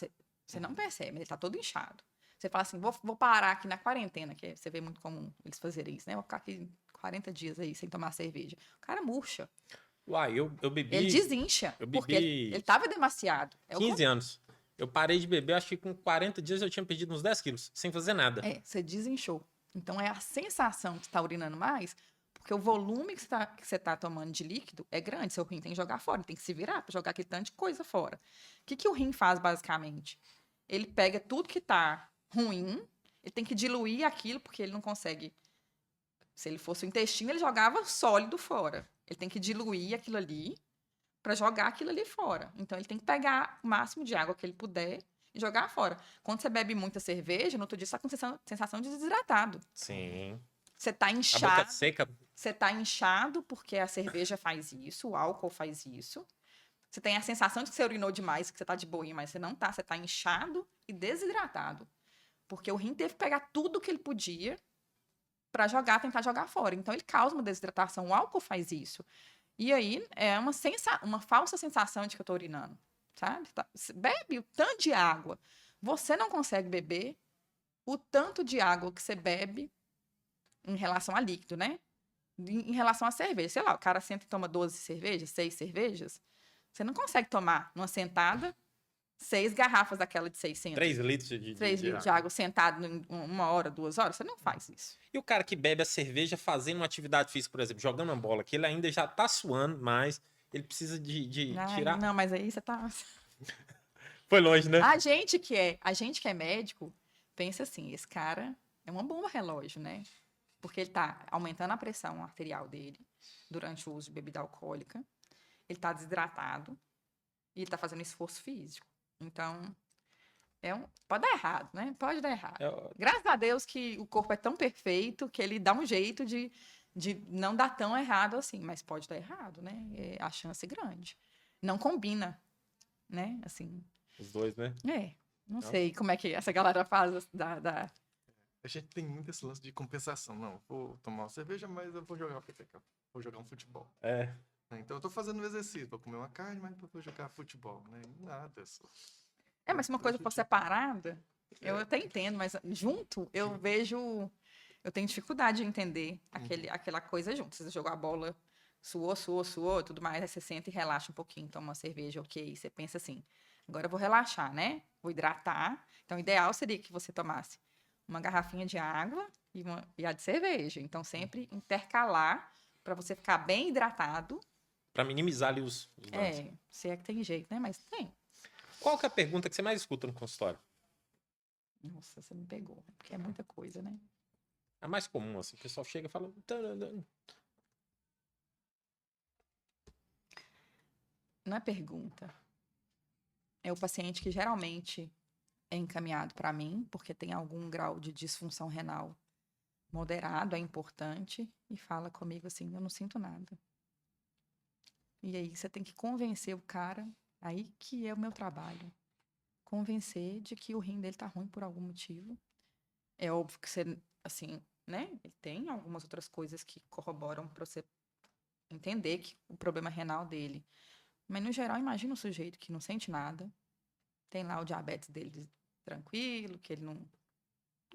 Você não percebe, mas ele tá todo inchado. Você fala assim, vou parar aqui na quarentena, que você vê muito comum eles fazerem isso, né? Vou ficar aqui 40 dias aí sem tomar cerveja. O cara murcha.
Uai, eu bebi...
Ele desincha,
eu
porque
bebi
ele tava demasiado.
15 anos. Eu parei de beber, acho que com 40 dias eu tinha perdido uns 10 quilos, sem fazer nada.
Você desinchou. Então, é a sensação que você tá urinando mais, porque o volume que você tá tomando de líquido é grande. Seu rim tem que jogar fora, tem que se virar para jogar aquele tanto de coisa fora. O que o rim faz, basicamente? Ele pega tudo que tá ruim, ele tem que diluir aquilo, porque ele não consegue... Se ele fosse o intestino, ele jogava sólido fora. Ele tem que diluir aquilo ali para jogar aquilo ali fora. Então, ele tem que pegar o máximo de água que ele puder e jogar fora. Quando você bebe muita cerveja, no outro dia você está com sensação de desidratado.
Sim.
Você tá
A
inchado.
boca seca.
Você tá inchado porque a cerveja faz isso, o álcool faz isso. Você tem a sensação de que você urinou demais, que você tá de boinha, mas você não tá. Você tá inchado e desidratado. Porque o rim teve que pegar tudo que ele podia para tentar jogar fora. Então, ele causa uma desidratação. O álcool faz isso. E aí, é uma falsa sensação de que eu tô urinando, sabe? Bebe o tanto de água. Você não consegue beber o tanto de água que você bebe em relação a líquido, né? Em relação à cerveja. Sei lá, o cara senta e toma 12 cervejas, 6 cervejas. Você não consegue tomar, numa sentada, 6 garrafas daquela de 600.
3 litros de
3 litros de água sentado em 1 hora, 2 horas. Você não faz isso.
E o cara que bebe a cerveja fazendo uma atividade física, por exemplo, jogando uma bola, que ele ainda já tá suando, mas ele precisa de tirar...
Não, mas aí você tá...
Foi longe, né?
A gente que é médico, pensa assim, esse cara é uma bomba relógio, né? Porque ele tá aumentando a pressão arterial dele durante o uso de bebida alcoólica, ele tá desidratado e ele tá fazendo esforço físico. Então, pode dar errado, né? Pode dar errado. Graças a Deus que o corpo é tão perfeito que ele dá um jeito de não dar tão errado assim, mas pode dar errado, né? É a chance grande. Não combina, né? Assim,
Os dois, né?
não sei como é que essa galera faz
A gente tem muito esse lance de compensação. Não, vou tomar uma cerveja, mas eu vou jogar peteca. Vou jogar um futebol.
É.
Então eu tô fazendo um exercício, vou comer uma carne, mas vou jogar futebol, né? Nada, só.
mas se uma coisa for separada, eu até entendo, mas junto eu vejo. Eu tenho dificuldade de entender aquela coisa junto. Você jogou a bola, suou, tudo mais, aí você senta e relaxa um pouquinho, toma uma cerveja, ok. Você pensa assim, agora eu vou relaxar, né? Vou hidratar. Então, o ideal seria que você tomasse uma garrafinha de água e a de cerveja. Então, sempre intercalar para você ficar bem hidratado.
Pra minimizar ali os danos.
Se é que tem jeito, né? Mas tem.
Qual que é a pergunta que você mais escuta no consultório?
Nossa, você me pegou, porque é muita coisa, né?
A mais comum, assim, o pessoal chega e fala...
Não é pergunta. É o paciente que geralmente é encaminhado para mim, porque tem algum grau de disfunção renal moderado, é importante, e fala comigo assim, eu não sinto nada. E aí você tem que convencer o cara, aí que é o meu trabalho. Convencer de que o rim dele tá ruim por algum motivo. É óbvio que você, assim, né? Tem algumas outras coisas que corroboram para você entender que o problema renal dele. Mas, no geral, imagina um sujeito que não sente nada, tem lá o diabetes dele tranquilo, que ele não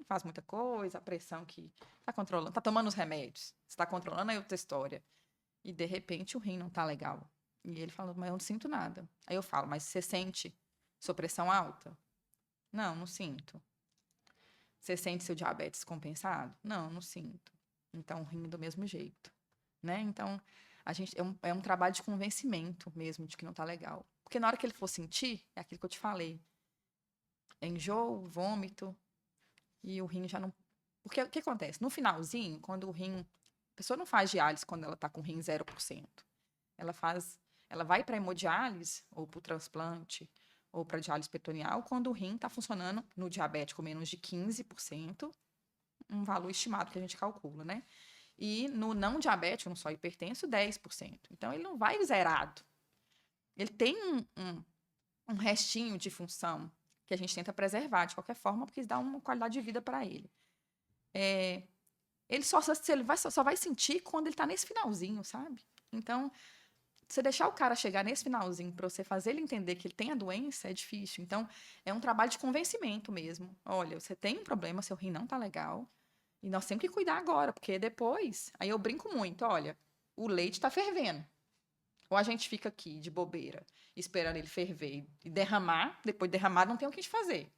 faz muita coisa, a pressão que tá controlando, tá tomando os remédios, está controlando, é outra história. E, de repente, o rim não tá legal. E ele fala, mas eu não sinto nada. Aí eu falo, mas você sente sua pressão alta? Não, não sinto. Você sente seu diabetes compensado? Não, não sinto. Então, o rim do mesmo jeito, né? Então, a gente é um trabalho de convencimento mesmo de que não tá legal. Porque na hora que ele for sentir, é aquilo que eu te falei. É enjoo, vômito, e o rim já não... Porque o que acontece? No finalzinho, quando o rim... A pessoa não faz diálise quando ela tá com o rim 0%. Ela vai para hemodiálise, ou para o transplante, ou para diálise peritoneal, quando o rim está funcionando no diabético menos de 15%, um valor estimado que a gente calcula, né? E no não diabético, no só hipertenso, 10%. Então, ele não vai zerado. Ele tem um restinho de função que a gente tenta preservar de qualquer forma, porque isso dá uma qualidade de vida para ele. Ele só vai sentir quando ele está nesse finalzinho, sabe? Então, você deixar o cara chegar nesse finalzinho para você fazer ele entender que ele tem a doença é difícil. Então, é um trabalho de convencimento mesmo. Olha, você tem um problema, seu rim não tá legal, e nós temos que cuidar agora, porque depois... Aí eu brinco muito, olha, o leite tá fervendo. Ou a gente fica aqui de bobeira, esperando ele ferver e derramar, depois de derramar não tem o que a gente fazer,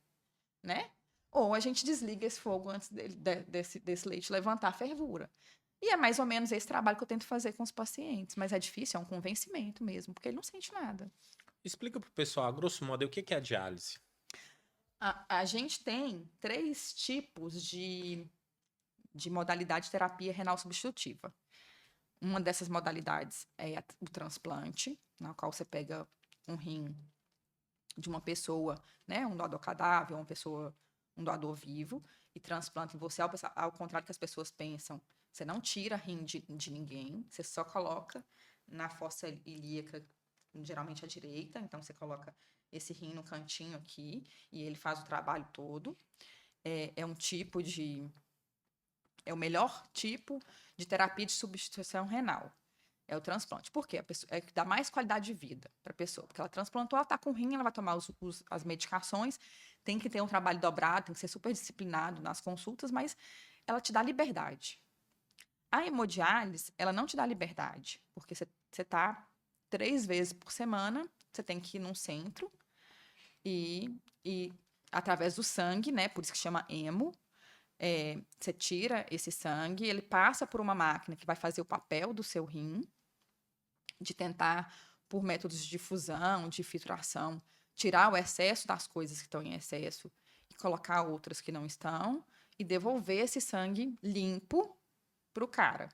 né? Ou a gente desliga esse fogo antes desse leite levantar a fervura. E é mais ou menos esse trabalho que eu tento fazer com os pacientes. Mas é difícil, é um convencimento mesmo, porque ele não sente nada.
Explica pro pessoal, a grosso modo, o que é a diálise?
A gente tem 3 tipos de modalidade de terapia renal substitutiva. Uma dessas modalidades é o transplante, na qual você pega um rim de uma pessoa, né, um doador cadáver, um doador vivo, e transplanta em você, ao contrário do que as pessoas pensam. Você não tira rim de ninguém, você só coloca na fossa ilíaca, geralmente à direita, então você coloca esse rim no cantinho aqui, e ele faz o trabalho todo. É o melhor tipo de terapia de substituição renal. É o transplante. Por quê? É que dá mais qualidade de vida para a pessoa. Porque ela transplantou, ela está com rim, ela vai tomar as medicações, tem que ter um trabalho dobrado, tem que ser super disciplinado nas consultas, mas ela te dá liberdade. A hemodiálise, ela não te dá liberdade, porque você está 3 vezes por semana, você tem que ir num centro e através do sangue, né? Por isso que chama hemo, você tira esse sangue, ele passa por uma máquina que vai fazer o papel do seu rim, de tentar, por métodos de difusão, de filtração, tirar o excesso das coisas que estão em excesso e colocar outras que não estão e devolver esse sangue limpo para o cara.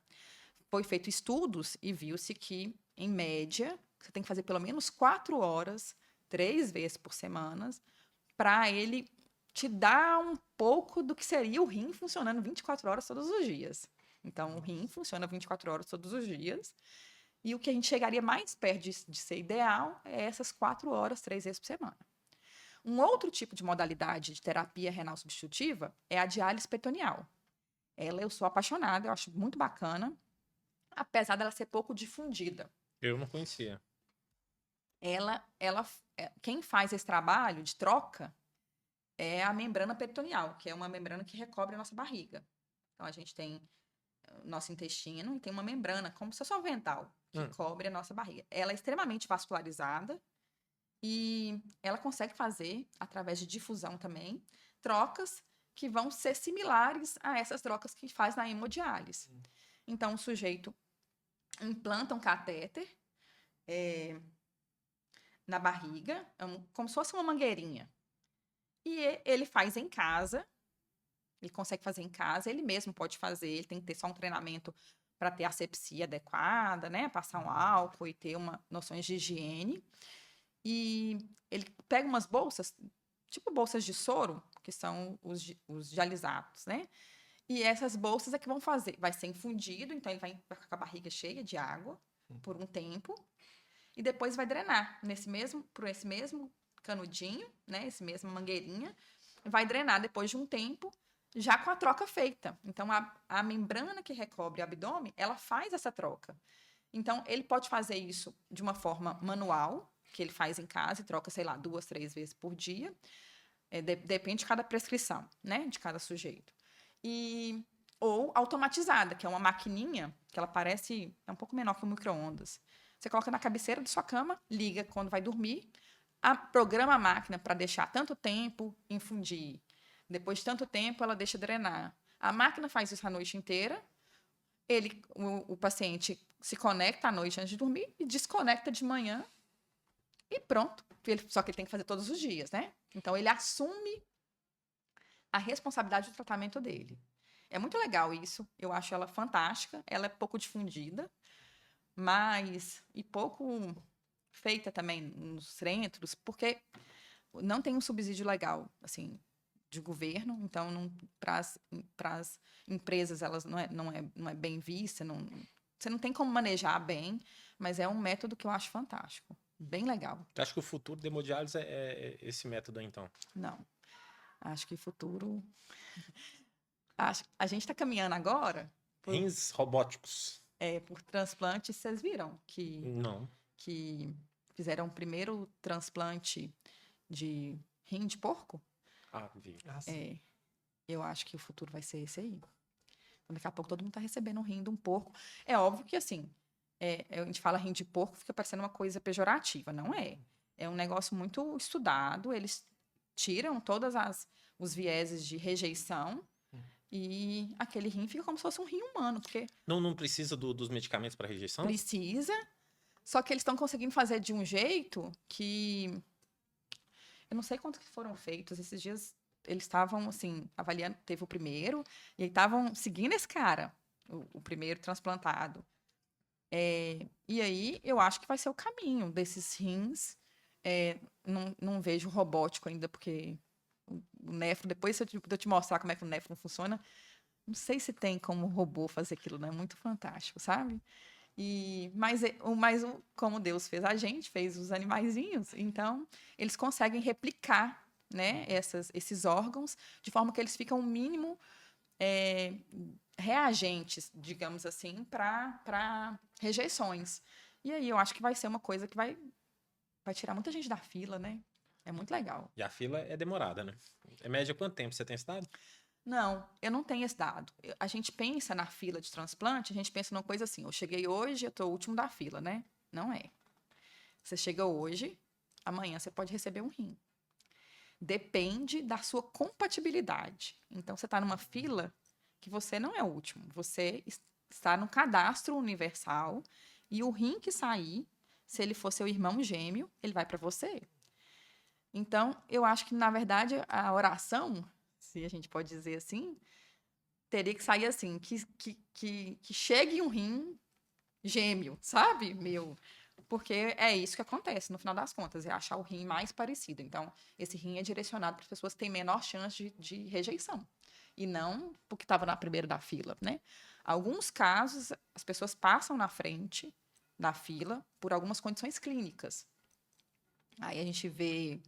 Foi feito estudos e viu-se que, em média, você tem que fazer pelo menos 4 horas, 3 vezes por semana, para ele te dar um pouco do que seria o rim funcionando 24 horas todos os dias. Então, o rim funciona 24 horas todos os dias. E o que a gente chegaria mais perto de ser ideal é essas 4 horas, 3 vezes por semana. Um outro tipo de modalidade de terapia renal substitutiva é a diálise peritoneal. Ela eu sou apaixonada, eu acho muito bacana, apesar dela ser pouco difundida.
Eu não conhecia.
Quem faz esse trabalho de troca é a membrana peritoneal, que é uma membrana que recobre a nossa barriga. Então, a gente tem o nosso intestino e tem uma membrana, como se fosse um avental, que cobre a nossa barriga. Ela é extremamente vascularizada e ela consegue fazer, através de difusão também, trocas que vão ser similares a essas trocas que faz na hemodiálise. Então, o sujeito implanta um catéter na barriga, como se fosse uma mangueirinha. E ele faz em casa, ele consegue fazer em casa, ele mesmo pode fazer, ele tem que ter só um treinamento para ter asepsia adequada, né? Passar um álcool e ter noções de higiene. E ele pega umas bolsas, tipo bolsas de soro, que são os dialisados, né? E essas bolsas é que vão fazer, vai ser infundido, então ele vai com a barriga cheia de água por um tempo, e depois vai drenar por esse mesmo canudinho, né? Esse mesmo mangueirinha, vai drenar depois de um tempo, já com a troca feita. Então, a membrana que recobre o abdômen, ela faz essa troca. Então, ele pode fazer isso de uma forma manual, que ele faz em casa e troca, sei lá, 2, 3 vezes por dia. Depende de cada prescrição, né? De cada sujeito. Ou automatizada, que é uma maquininha, que ela parece, é um pouco menor que um micro-ondas. Você coloca na cabeceira da sua cama, liga quando vai dormir, programa a máquina para deixar tanto tempo infundir. Depois de tanto tempo, ela deixa drenar. A máquina faz isso a noite inteira. O paciente se conecta à noite antes de dormir e desconecta de manhã e pronto. Só que ele tem que fazer todos os dias, né? Então, ele assume a responsabilidade do tratamento dele. É muito legal isso. Eu acho ela fantástica. Ela é pouco difundida, e pouco feita também nos centros, porque não tem um subsídio legal, assim, de governo. Então, para as empresas, elas não é bem vista. Você não tem como manejar bem, mas é um método que eu acho fantástico. Bem legal.
Você acha que o futuro da hemodiálise é esse método, então?
Não. Acho que futuro... A gente está caminhando agora...
Rins robóticos.
Por transplante, vocês viram que...
Não.
Que fizeram o primeiro transplante de rim de porco?
Vi.
Eu acho que o futuro vai ser esse aí. Daqui a pouco todo mundo está recebendo um rim de um porco. É óbvio que, assim, a gente fala rim de porco, fica parecendo uma coisa pejorativa. Não é. É um negócio muito estudado. Eles tiram todos os vieses de rejeição e aquele rim fica como se fosse um rim humano. Porque
não precisa dos medicamentos para rejeição?
Precisa, só que eles estão conseguindo fazer de um jeito que... Eu não sei quantos que foram feitos. Esses dias eles estavam, assim, avaliando. Teve o primeiro, e aí estavam seguindo esse cara, o primeiro transplantado. E aí eu acho que vai ser o caminho desses rins. Não vejo robótico ainda, porque o nefro, depois se eu te mostrar como é que o nefro funciona, não sei se tem como o robô fazer aquilo, né? Muito fantástico, sabe? Mas como Deus fez a gente, fez os animaizinhos, então eles conseguem replicar, né, esses órgãos de forma que eles ficam o mínimo reagentes, digamos assim, para rejeições. E aí eu acho que vai ser uma coisa que vai tirar muita gente da fila, né? É muito legal.
E a fila é demorada, né? É média quanto tempo? Você tem esse dado?
Não, eu não tenho esse dado. A gente pensa na fila de transplante, a gente pensa numa coisa assim, eu cheguei hoje, eu estou o último da fila, né? Não é. Você chega hoje, amanhã você pode receber um rim. Depende da sua compatibilidade. Então, você está numa fila que você não é o último. Você está no cadastro universal e o rim que sair, se ele for seu irmão gêmeo, ele vai para você. Então, eu acho que, na verdade, a oração, se a gente pode dizer assim, teria que sair assim, que chegue um rim gêmeo, sabe? Meu. Porque é isso que acontece, no final das contas, é achar o rim mais parecido. Então, esse rim é direcionado para as pessoas que têm menor chance de rejeição. E não porque estava na primeira da fila, né? Alguns casos, as pessoas passam na frente da fila por algumas condições clínicas. Aí a gente vê,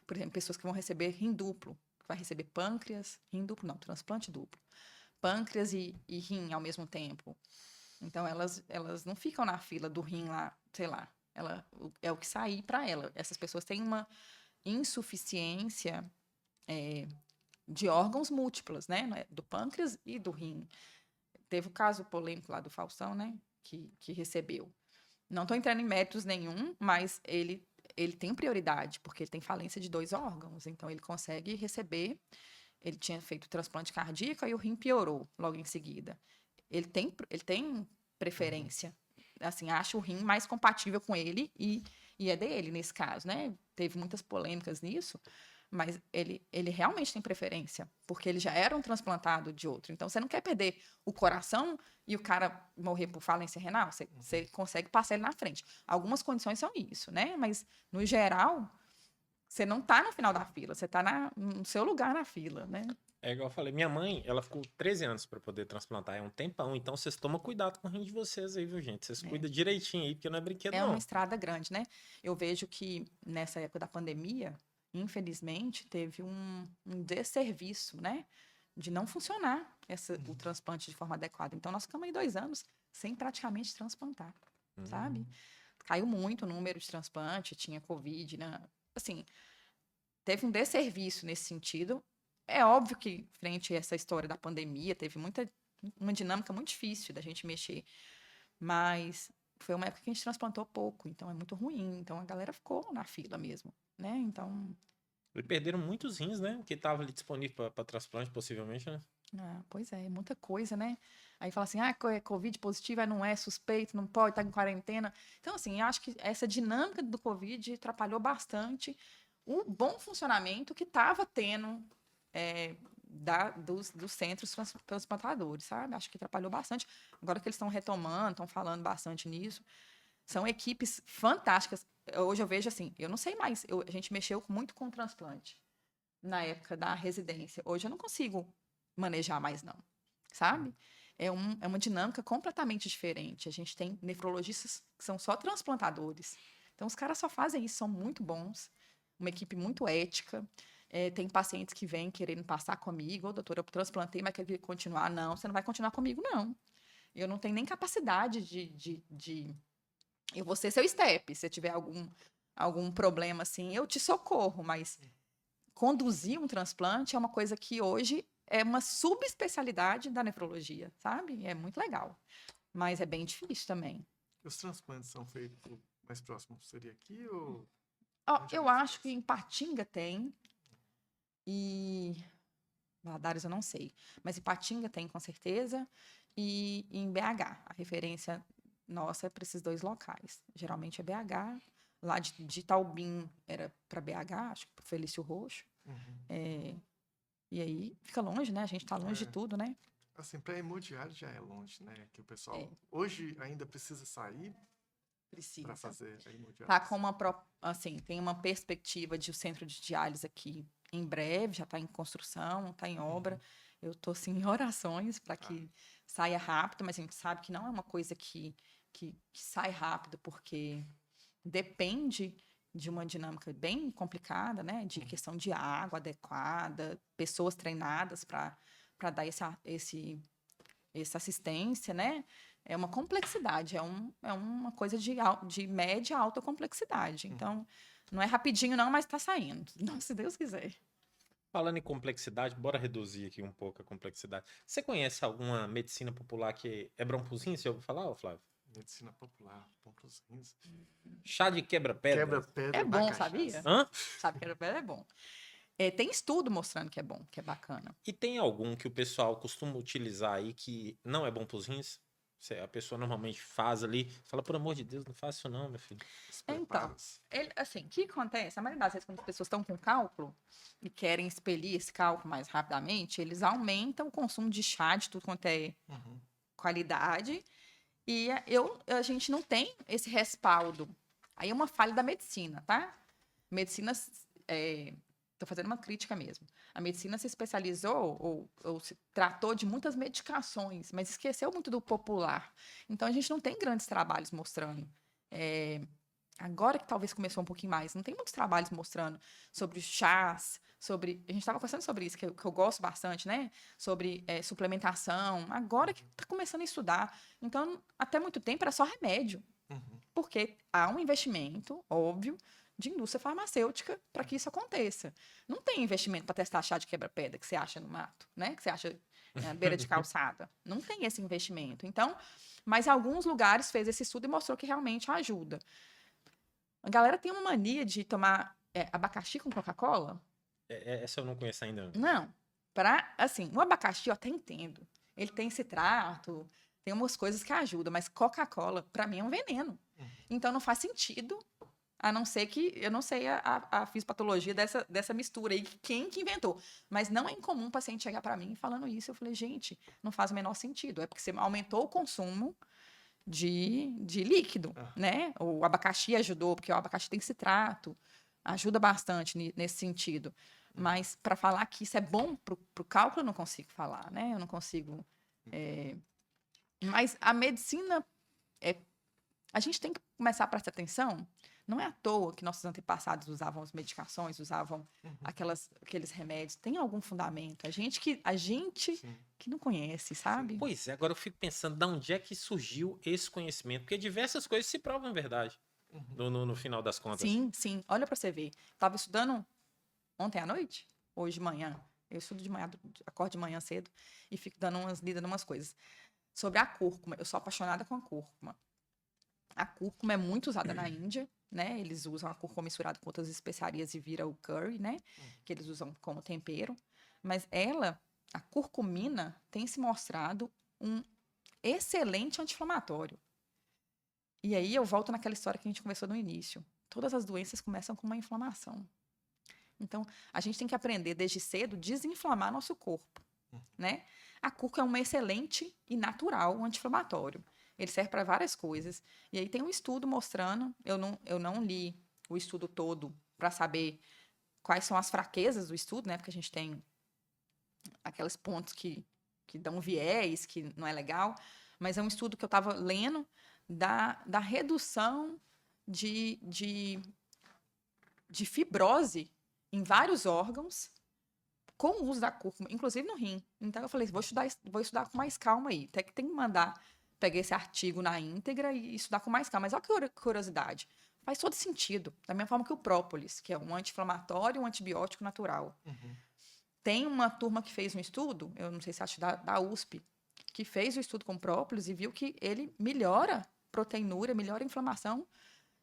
por exemplo, pessoas que vão receber rim duplo, que vai receber pâncreas, rim duplo não, transplante duplo. Pâncreas e rim ao mesmo tempo. Então, elas não ficam na fila do rim lá, sei lá. É o que sair para ela. Essas pessoas têm uma insuficiência de órgãos múltiplos, né? Do pâncreas e do rim. Teve o caso polêmico lá do Faustão, né? Que recebeu. Não estou entrando em méritos nenhum, mas ele tem prioridade, porque ele tem falência de 2 órgãos. Então, ele consegue receber. Ele tinha feito transplante cardíaco e o rim piorou logo em seguida. Ele tem preferência. Assim, acha o rim mais compatível com ele e é dele, nesse caso, né? Teve muitas polêmicas nisso, mas ele realmente tem preferência, porque ele já era um transplantado de outro. Então, você não quer perder o coração e o cara morrer por falência renal, você consegue passar ele na frente. Algumas condições são isso, né? Mas, no geral, você não está no final da fila, você está no seu lugar na fila, né?
É igual eu falei, minha mãe, ela ficou 13 anos pra poder transplantar, é um tempão, então vocês tomam cuidado com o rim de vocês aí, viu, gente? Vocês cuidam direitinho aí, porque não é brinquedo,
É uma
não.
estrada grande, né? Eu vejo que nessa época da pandemia, infelizmente, teve um desserviço, né? De não funcionar o transplante de forma adequada. Então, nós ficamos aí 2 anos sem praticamente transplantar, sabe? Caiu muito o número de transplante, tinha Covid, né? Assim, teve um desserviço nesse sentido. É óbvio que, frente a essa história da pandemia, teve uma dinâmica muito difícil da gente mexer. Mas foi uma época que a gente transplantou pouco, então é muito ruim. Então a galera ficou na fila mesmo, né? Então,
E perderam muitos rins, né? Que tava ali disponível pra transplante, possivelmente, né?
pois é, muita coisa, né? Aí fala assim, é Covid positiva, não é suspeito, não pode, tá em quarentena. Então, assim, eu acho que essa dinâmica do Covid atrapalhou bastante o bom funcionamento que estava tendo dos centros transplantadores, sabe? Acho que atrapalhou bastante. Agora que eles estão retomando, estão falando bastante nisso. São equipes fantásticas. Hoje eu vejo assim, eu não sei mais, a gente mexeu muito com transplante na época da residência. Hoje eu não consigo manejar mais, não, sabe? É uma dinâmica completamente diferente. A gente tem nefrologistas que são só transplantadores. Então, os caras só fazem isso, são muito bons, uma equipe muito ética. Tem pacientes que vêm querendo passar comigo, doutora, eu transplantei, mas quer continuar. Não, você não vai continuar comigo, não. Eu não tenho nem capacidade de eu vou ser seu step. Se tiver algum problema assim, eu te socorro, mas conduzir um transplante é uma coisa que hoje é uma subespecialidade da nefrologia, sabe? É muito legal, mas é bem difícil também.
Os transplantes são feitos mais próximo, seria aqui ou onde
Eu
mais
acho que
faz?
em Patinga tem e Valadares eu não sei, mas em Patinga tem com certeza e em BH. A referência nossa é para esses 2 locais. Geralmente é BH. Lá de Taubim era para BH, acho que para Felício Roxo. E aí fica longe, né? A gente está longe de
É,
tudo, né?
assim, para hemodiálise já é longe, né? Que o
É,
pessoal hoje ainda precisa sair para
precisa.
fazer a
Tá com
hemodiálise.
assim, tem uma perspectiva de o centro de diálise aqui em breve, já está em construção, está em obra. Eu estou assim, em orações para
Tá.
que saia rápido, mas a gente sabe que não é uma coisa que sai rápido, porque depende de uma dinâmica bem complicada, né? De questão de água adequada, pessoas treinadas para dar essa assistência, né? É uma complexidade, é uma coisa de média a alta complexidade. Então, não é rapidinho, não, mas está saindo. Não, se Deus quiser.
Falando em complexidade, bora reduzir aqui um pouco a complexidade. Você conhece alguma medicina popular que é broncozinho? Você ouviu falar, ô Flávio?
Medicina popular, bom pros rins.
Chá de quebra-pedra?
É
Quebra-pedra da
bom, sabia?
cachaça.
Hã?
Sabe que é bom. Tem estudo mostrando que é bom, que é bacana.
E tem algum que o pessoal costuma utilizar aí que não é bom pros rins? A pessoa normalmente faz ali, fala, por amor de Deus, não faça isso não, meu filho.
Então, assim, o que acontece? A maioria das vezes, quando as pessoas estão com cálculo e querem expelir esse cálculo mais rapidamente, eles aumentam o consumo de chá, de tudo quanto é qualidade, e a gente não tem esse respaldo. Aí é uma falha da medicina, tá? Medicina, tô fazendo uma crítica mesmo. A medicina se especializou ou se tratou de muitas medicações, mas esqueceu muito do popular. Então, a gente não tem grandes trabalhos mostrando. Agora que talvez começou um pouquinho mais, não tem muitos trabalhos mostrando sobre chás, sobre. A gente estava conversando sobre isso, que eu gosto bastante, né? Sobre suplementação. Agora que está começando a estudar. Então, até muito tempo era só remédio. Porque há um investimento, óbvio, de indústria farmacêutica para que isso aconteça. Não tem investimento para testar chá de quebra-pedra que você acha no mato, né? Que você acha na beira de calçada. Não tem esse investimento. Então, mas alguns lugares fez esse estudo e mostrou que realmente ajuda. A galera tem uma mania de tomar abacaxi com Coca-Cola.
Essa eu não conheço ainda.
Não. Assim, o abacaxi eu até entendo. Ele tem citrato, tem umas coisas que ajudam, mas Coca-Cola, para mim, é um veneno. Então, não faz sentido, a não ser que eu não sei a fisiopatologia dessa mistura aí, quem que inventou. Mas não é incomum o paciente chegar para mim falando isso. Eu falei, gente, não faz o menor sentido. É porque você aumentou o consumo de líquido, né? O abacaxi ajudou, porque o abacaxi tem citrato, ajuda bastante nesse sentido. Mas para falar que isso é bom pro cálculo, eu não consigo falar, né? Eu não consigo. Mas a medicina, a gente tem que começar a prestar atenção. Não é à toa que nossos antepassados usavam as medicações, usavam aqueles remédios. Tem algum fundamento. A gente que não conhece, sabe?
Pois é, agora eu fico pensando de onde é que surgiu esse conhecimento, porque diversas coisas se provam verdade no final das contas.
Sim, sim. Olha para você ver. Estava estudando ontem à noite, hoje de manhã. Eu estudo de manhã, acordo de manhã cedo e fico dando umas lidas em umas coisas. Sobre a cúrcuma. Eu sou apaixonada com a cúrcuma. A cúrcuma é muito usada na Índia, né? Eles usam a cúrcuma misturada com outras especiarias e vira o curry, né? Que eles usam como tempero. Mas a curcumina, tem se mostrado um excelente anti-inflamatório. E aí eu volto naquela história que a gente conversou no início. Todas as doenças começam com uma inflamação. Então, a gente tem que aprender desde cedo a desinflamar nosso corpo, né? A cúrcuma é um excelente e natural anti-inflamatório. Ele serve para várias coisas. E aí tem um estudo mostrando, eu não li o estudo todo para saber quais são as fraquezas do estudo, né? Porque a gente tem aqueles pontos que dão viés, que não é legal. Mas é um estudo que eu estava lendo da redução de fibrose em vários órgãos com o uso da cúrcuma, inclusive no rim. Então eu falei, vou estudar com mais calma aí. Até que tem que mandar pegar esse artigo na íntegra e estudar com mais calma. Mas olha que curiosidade. Faz todo sentido. Da mesma forma que o própolis, que é um anti-inflamatório, um antibiótico natural. Tem uma turma que fez um estudo, eu não sei se acho da USP, que fez o estudo com própolis e viu que ele melhora proteinúria, melhora a inflamação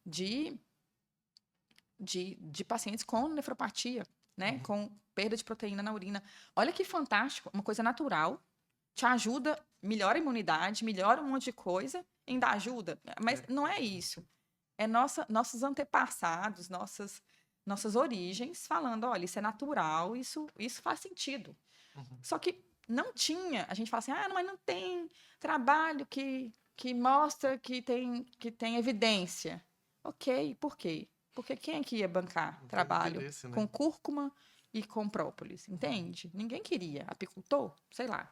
de pacientes com nefropatia, né? Com perda de proteína na urina. Olha que fantástico, uma coisa natural, te ajuda, melhora a imunidade, melhora um monte de coisa, ainda ajuda. Mas não é isso. É nossos antepassados, nossas origens falando, olha, isso é natural, isso faz sentido. Só que não tinha, a gente fala assim, mas não tem trabalho que mostra que tem evidência. Ok, por quê? Porque quem é que ia bancar trabalho
né?
com cúrcuma e com própolis, entende? Ninguém queria. Apicultor? Sei lá.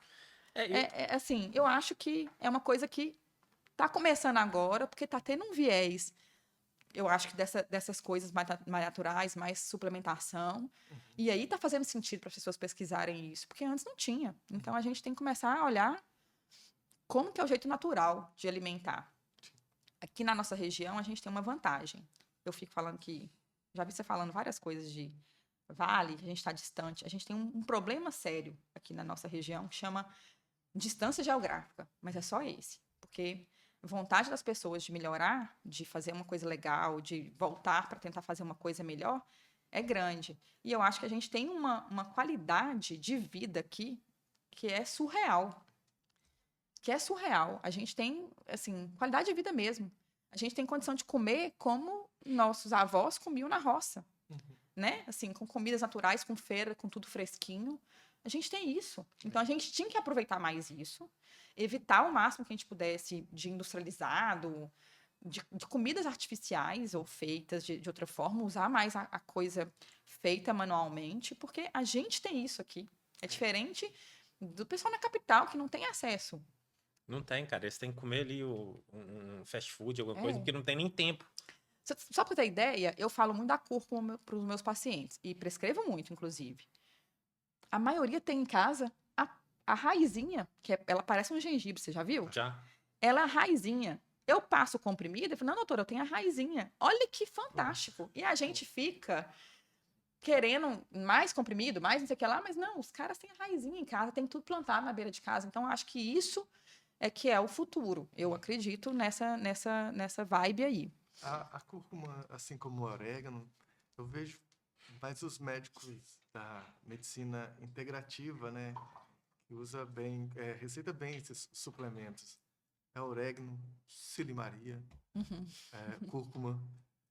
Assim, eu acho que é uma coisa que está começando agora, porque está tendo um viés, eu acho que dessas coisas mais naturais, mais suplementação. E aí está fazendo sentido para as pessoas pesquisarem isso, porque antes não tinha. Então, a gente tem que começar a olhar como que é o jeito natural de alimentar. Aqui na nossa região, a gente tem uma vantagem. Eu fico falando que... Já vi você falando várias coisas de vale, que a gente está distante. A gente tem um problema sério aqui na nossa região que chama distância geográfica. Mas é só esse. Porque vontade das pessoas de melhorar, de fazer uma coisa legal, de voltar para tentar fazer uma coisa melhor, é grande. E eu acho que a gente tem uma qualidade de vida aqui que é surreal. que é surreal. A gente tem, assim, qualidade de vida mesmo. A gente tem condição de comer como nossos avós comiam na roça, né? Assim, com comidas naturais, com feira, com tudo fresquinho. A gente tem isso. Então, a gente tinha que aproveitar mais isso, evitar o máximo que a gente pudesse de industrializado, de comidas artificiais ou feitas de outra forma, usar mais a coisa feita manualmente, porque a gente tem isso aqui. É diferente do pessoal na capital que não tem acesso.
Não tem, cara. Eles têm que comer ali um fast food, alguma coisa,
É.
porque não tem nem tempo.
Só para ter ideia, eu falo muito da cúrcuma para os meus pacientes, e prescrevo muito, inclusive. A maioria tem em casa a raizinha, ela parece um gengibre, você já viu?
Já.
Ela é a raizinha. Eu passo o comprimido e falo, não, doutora, eu tenho a raizinha. Olha que fantástico. E a gente fica querendo mais comprimido, mais não sei o que lá, mas não, os caras têm a raizinha em casa, tem tudo plantado na beira de casa. Então, acho que isso é que é o futuro. Eu acredito nessa vibe aí.
A cúrcuma, assim como o orégano, eu vejo mais os médicos da medicina integrativa, né? Que usa bem, receita bem esses suplementos. É orégano, silimaria, cúrcuma.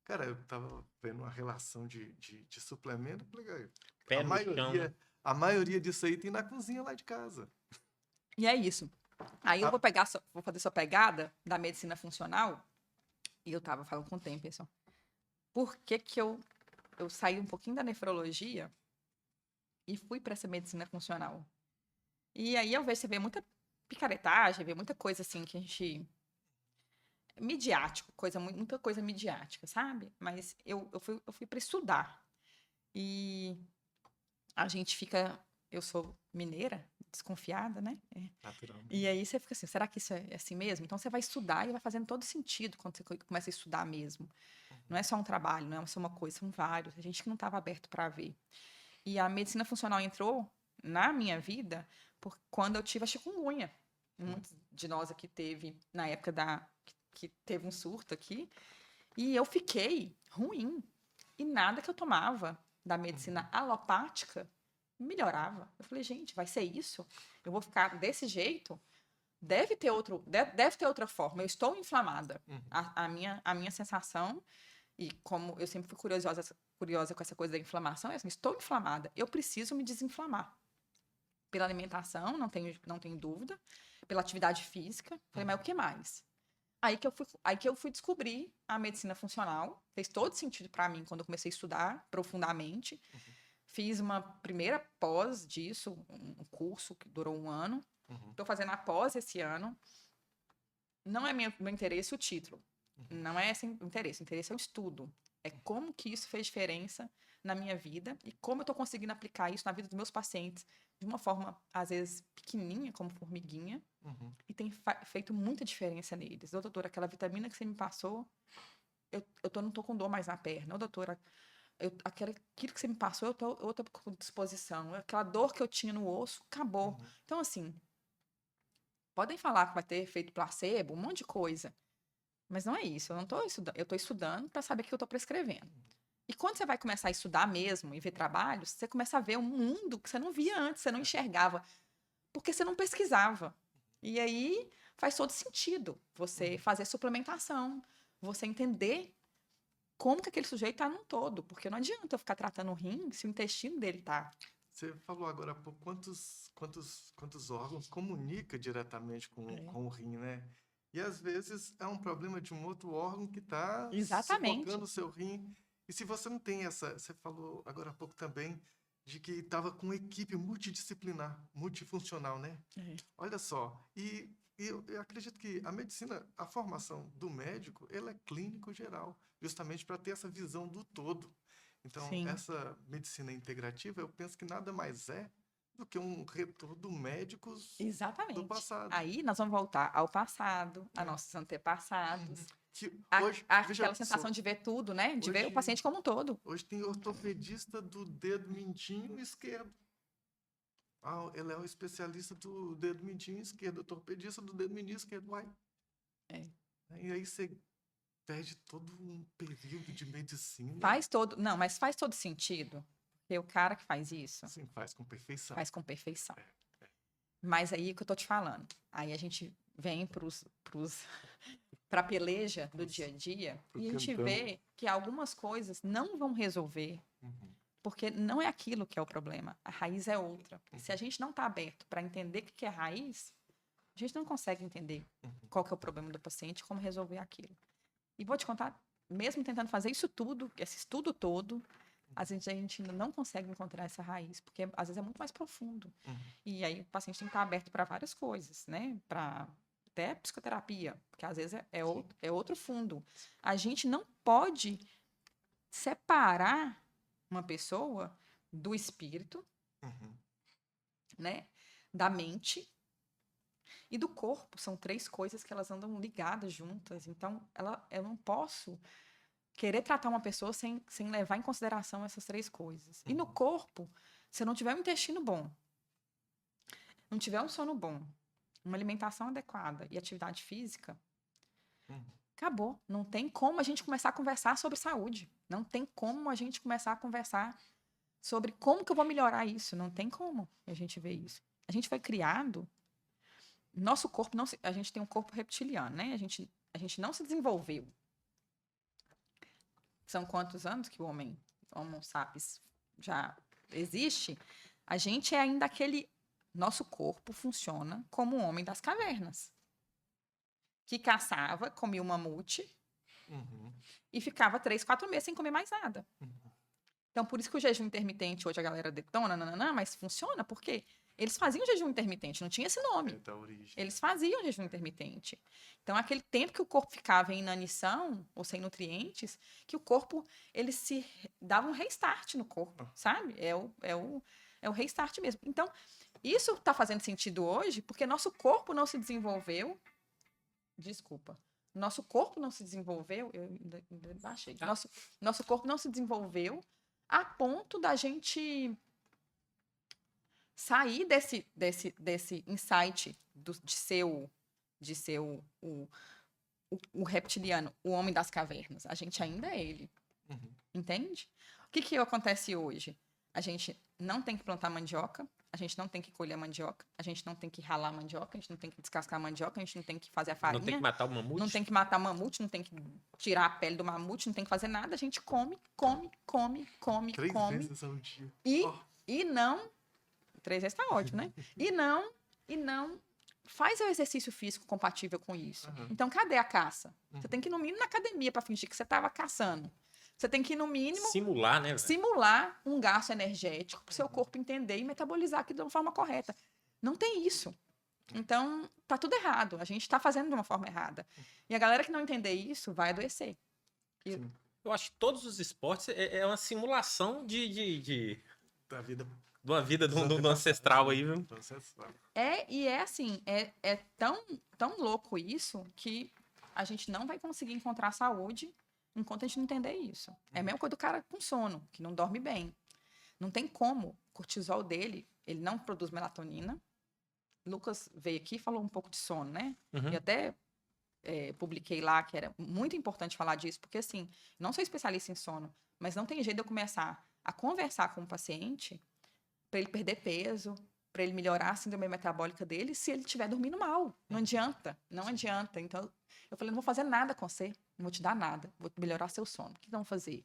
Cara, eu tava vendo uma relação de suplemento, falei,
Pé no chão, né?
a maioria disso aí tem na cozinha lá de casa.
E é isso. Aí eu vou fazer sua pegada da medicina funcional. E eu tava falando com o tempo, pessoal. Por que que eu saí um pouquinho da nefrologia e fui para essa medicina funcional? E aí eu vejo, você vê muita picaretagem, vê muita coisa assim que a gente... Midiático, muita coisa midiática, sabe? Mas eu fui para estudar. E a gente fica... Eu sou mineira, desconfiada, né?
Naturalmente.
E aí você fica assim, será que isso é assim mesmo? Então você vai estudar e vai fazendo todo sentido quando você começa a estudar mesmo. Não é só um trabalho, não é só uma coisa, são vários. A gente que não estava aberto para ver. E a medicina funcional entrou na minha vida quando eu tive a chikungunya. Muitos de nós aqui teve, na época que teve um surto aqui. E eu fiquei ruim. E nada que eu tomava da medicina alopática melhorava. Eu falei, gente, vai ser isso? Eu vou ficar desse jeito? Deve ter outra forma. Eu estou inflamada. A minha sensação, e como eu sempre fui curiosa com essa coisa da inflamação, é assim, estou inflamada. Eu preciso me desinflamar. Pela alimentação, não tenho dúvida. Pela atividade física. Falei, mas o que mais? Aí que eu fui descobrir a medicina funcional. Fez todo sentido para mim quando eu comecei a estudar profundamente. Fiz uma primeira pós disso, um curso que durou 1 ano. Estou fazendo a pós esse ano. Não é meu interesse o título. Não é esse o interesse. O interesse é o estudo. É como que isso fez diferença na minha vida e como eu estou conseguindo aplicar isso na vida dos meus pacientes de uma forma, às vezes, pequenininha, como formiguinha, e tem feito muita diferença neles. Ô, doutora, aquela vitamina que você me passou, eu não tô com dor mais na perna. Ô, doutora, aquilo que você me passou, eu tô com disposição. Aquela dor que eu tinha no osso, acabou. Então, assim, podem falar que vai ter efeito placebo, um monte de coisa. Mas não é isso. Eu não tô estudando. Eu tô estudando para saber o que eu tô prescrevendo. E quando você vai começar a estudar mesmo e ver trabalhos, você começa a ver um mundo que você não via antes, você não enxergava, porque você não pesquisava. E aí faz todo sentido você fazer suplementação, você entender como que aquele sujeito está num todo, porque não adianta eu ficar tratando o rim se o intestino dele tá.
Você falou agora há pouco quantos órgãos comunica diretamente com o rim, né? E às vezes é um problema de um outro órgão que está
Exatamente.
sufocando o seu rim. E se você não tem você falou agora há pouco também de que estava com uma equipe multidisciplinar, multifuncional, né? Olha só, e eu acredito que a medicina, a formação do médico, ela é clínico geral, justamente para ter essa visão do todo. Então,
Sim.
essa medicina integrativa, eu penso que nada mais é do que um retorno médicos
Exatamente.
do passado.
Aí nós vamos voltar ao passado, a nossos antepassados.
Que
Veja aquela
só,
sensação de ver tudo, né? De ver o
hoje-
paciente como um todo.
Hoje tem ortopedista do dedo mindinho esquerdo. Ele é o especialista do dedo mindinho esquerdo, ortopedista do dedo mindinho esquerdo. Uai. E aí você perde todo um período de medicina.
Mas faz todo sentido. Porque o cara que faz isso
Sim, faz com perfeição.
faz com perfeição. Mas aí é que eu tô te falando. Aí a gente vem pra peleja do dia a dia
Pro
e a gente
tentando.
vê que algumas coisas não vão resolver,
Uhum.
porque não é aquilo que é o problema. A raiz é outra. Se a gente não tá aberto para entender o que é raiz, a gente não consegue entender qual que é o problema do paciente e como resolver aquilo. E vou te contar, mesmo tentando fazer isso tudo, esse estudo todo, às vezes a gente ainda não consegue encontrar essa raiz, porque às vezes é muito mais profundo. E aí o paciente tem que estar aberto para várias coisas, né? Para até psicoterapia, porque às vezes é outro fundo. A gente não pode separar uma pessoa do espírito,
Uhum.
né? Da mente e do corpo. São três coisas que elas andam ligadas juntas. Então, eu não posso querer tratar uma pessoa sem levar em consideração essas três coisas. E no corpo, se eu não tiver um intestino bom, não tiver um sono bom, uma alimentação adequada e atividade física, acabou. Não tem como a gente começar a conversar sobre saúde. Não tem como a gente começar a conversar sobre como que eu vou melhorar isso. Não tem como a gente ver isso. A gente foi criado, nosso corpo não se, a gente tem um corpo reptiliano, né? A gente não se desenvolveu. São quantos anos que o Homo sapiens já existe? A gente é ainda aquele, nosso corpo funciona como o homem das cavernas, que caçava, comia um mamute e ficava 3, 4 meses sem comer mais nada. Então, por isso que o jejum intermitente, hoje a galera detona, nananã, mas funciona, porque eles faziam jejum intermitente, não tinha esse nome.
É da origem.
Eles faziam jejum intermitente. Então, aquele tempo que o corpo ficava em inanição, ou sem nutrientes, que o corpo, ele se dava um restart no corpo, sabe? É o restart mesmo. Então, isso está fazendo sentido hoje, porque nosso corpo não se desenvolveu. Desculpa. Nosso corpo não se desenvolveu. Eu ainda baixei. Nosso corpo não se desenvolveu a ponto da gente sair desse insight de ser o reptiliano, o homem das cavernas. A gente ainda é ele. Entende? O que acontece hoje? A gente não tem que plantar mandioca, a gente não tem que colher mandioca, a gente não tem que ralar mandioca, a gente não tem que descascar mandioca, a gente não tem que fazer a farinha.
Não tem que matar o mamute?
Não tem que matar mamute, não tem que tirar a pele do mamute, não tem que fazer nada. A gente come, come, come, come,
3
come.
vezes ao dia.
E não... 3 vezes tá ótimo, né? E não faz o exercício físico compatível com isso. Então, cadê a caça? Você tem que ir no mínimo na academia para fingir que você estava caçando. Você tem que ir no mínimo
Simular, né?
simular um gasto energético para o seu corpo entender e metabolizar aquilo de uma forma correta. Não tem isso. Então, tá tudo errado. A gente está fazendo de uma forma errada. E a galera que não entender isso vai adoecer.
Eu acho que todos os esportes é uma simulação de
Da vida
uma vida do ancestral aí, viu?
do ancestral.
E é assim, é tão louco isso que a gente não vai conseguir encontrar saúde enquanto a gente não entender isso. É a mesma coisa do cara com sono, que não dorme bem. Não tem como. O cortisol dele, ele não produz melatonina. Lucas veio aqui e falou um pouco de sono, né?
Uhum.
E até publiquei lá que era muito importante falar disso, porque assim, não sou especialista em sono, mas não tem jeito de eu começar a conversar com o paciente para ele perder peso, para ele melhorar a síndrome metabólica dele, se ele estiver dormindo mal. Não adianta, não adianta. Então, eu falei, não vou fazer nada com você, não vou te dar nada, vou melhorar seu sono. O que vão fazer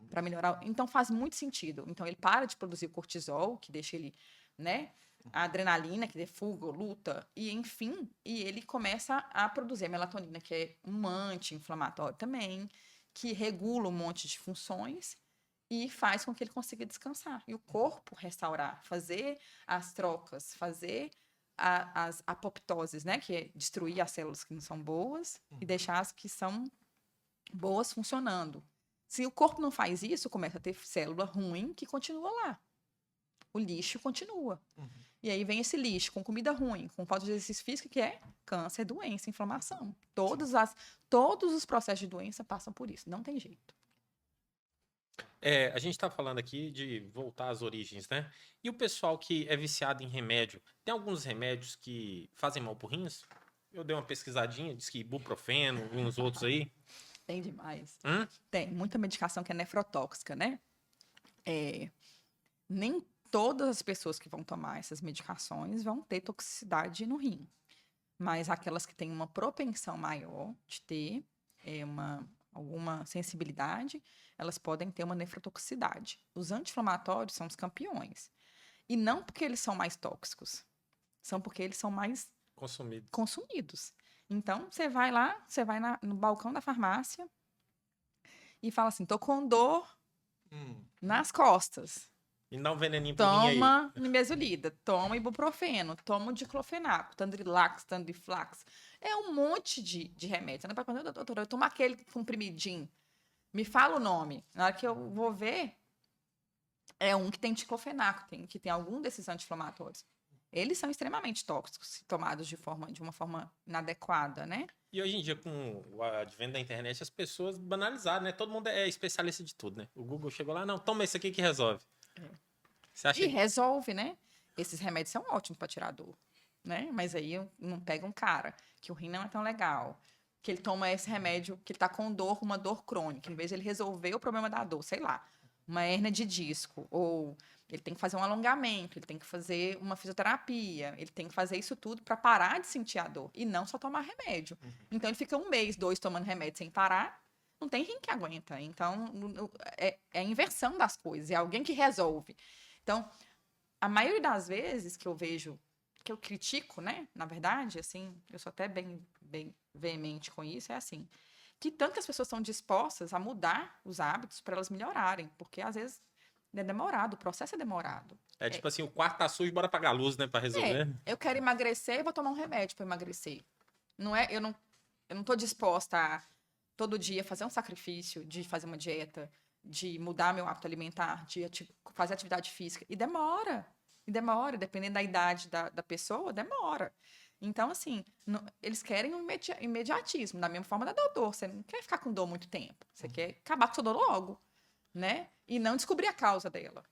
para melhorar? Então, faz muito sentido. Então, ele para de produzir o cortisol, que deixa ele, né? A adrenalina, que é fuga, luta, e enfim, e ele começa a produzir a melatonina, que é um anti-inflamatório também, que regula um monte de funções e faz com que ele consiga descansar. E o corpo restaurar, fazer as trocas, fazer as apoptoses, né? Que é destruir as células que não são boas e deixar as que são boas funcionando. Se o corpo não faz isso, começa a ter célula ruim que continua lá. O lixo continua. E aí vem esse lixo com comida ruim, com falta de exercício físico, que é câncer, doença, inflamação. Todos os processos de doença passam por isso. Não tem jeito.
A gente tá falando aqui de voltar às origens, né? E o pessoal que é viciado em remédio, tem alguns remédios que fazem mal pro rins? Eu dei uma pesquisadinha, diz que ibuprofeno, uns outros aí.
Tem demais. Tem muita medicação que é nefrotóxica, né? Nem todas as pessoas que vão tomar essas medicações vão ter toxicidade no rim. Mas aquelas que têm uma propensão maior de ter alguma sensibilidade, elas podem ter uma nefrotoxicidade. Os anti-inflamatórios são os campeões. E não porque eles são mais tóxicos, são porque eles são mais consumidos. Então, você vai lá, você vai no balcão da farmácia e fala assim, tô com dor nas costas.
E não veneninho pro rim aí.
Toma nimesulida, toma ibuprofeno, toma diclofenaco, Tandrilax, Tandriflax. É um monte de remédio. Você não vai falar, doutora, eu tomo aquele comprimidinho. Me fala o nome. Na hora que eu vou ver, é um que tem diclofenaco, que tem algum desses anti-inflamatórios. Eles são extremamente tóxicos se tomados de uma forma inadequada, né?
E hoje em dia, com o advento da internet, as pessoas banalizaram, né? Todo mundo é especialista de tudo, né? O Google chegou lá, não, toma esse aqui que resolve. Você acha
E resolve, né? Esses remédios são ótimos para tirar dor, né? Mas aí não pega um cara que o rim não é tão legal, que ele toma esse remédio, que ele tá com dor, uma dor crônica, em vez de ele resolver o problema da dor, sei lá, uma hérnia de disco, ou ele tem que fazer um alongamento, ele tem que fazer uma fisioterapia, ele tem que fazer isso tudo para parar de sentir a dor e não só tomar remédio. Então ele fica 1 mês, 2 tomando remédio sem parar, não tem rim que aguenta. Então é a inversão das coisas, é alguém que resolve. Então, a maioria das vezes que eu vejo, que eu critico, né? Na verdade, assim, eu sou até bem veemente com isso, é assim, que tantas pessoas são dispostas a mudar os hábitos para elas melhorarem, porque às vezes é demorado, o processo é demorado.
É tipo assim, o quarto tá sujo, bora apagar a luz, né, pra resolver.
Eu quero emagrecer, eu vou tomar um remédio para emagrecer. Eu não tô disposta a todo dia fazer um sacrifício de fazer uma dieta, de mudar meu hábito alimentar, de fazer atividade física. E demora, dependendo da idade da pessoa, demora. Então, assim, eles querem um imediatismo, da mesma forma da dor. Você não quer ficar com dor muito tempo. Você quer acabar com sua dor logo, né? E não descobrir a causa dela.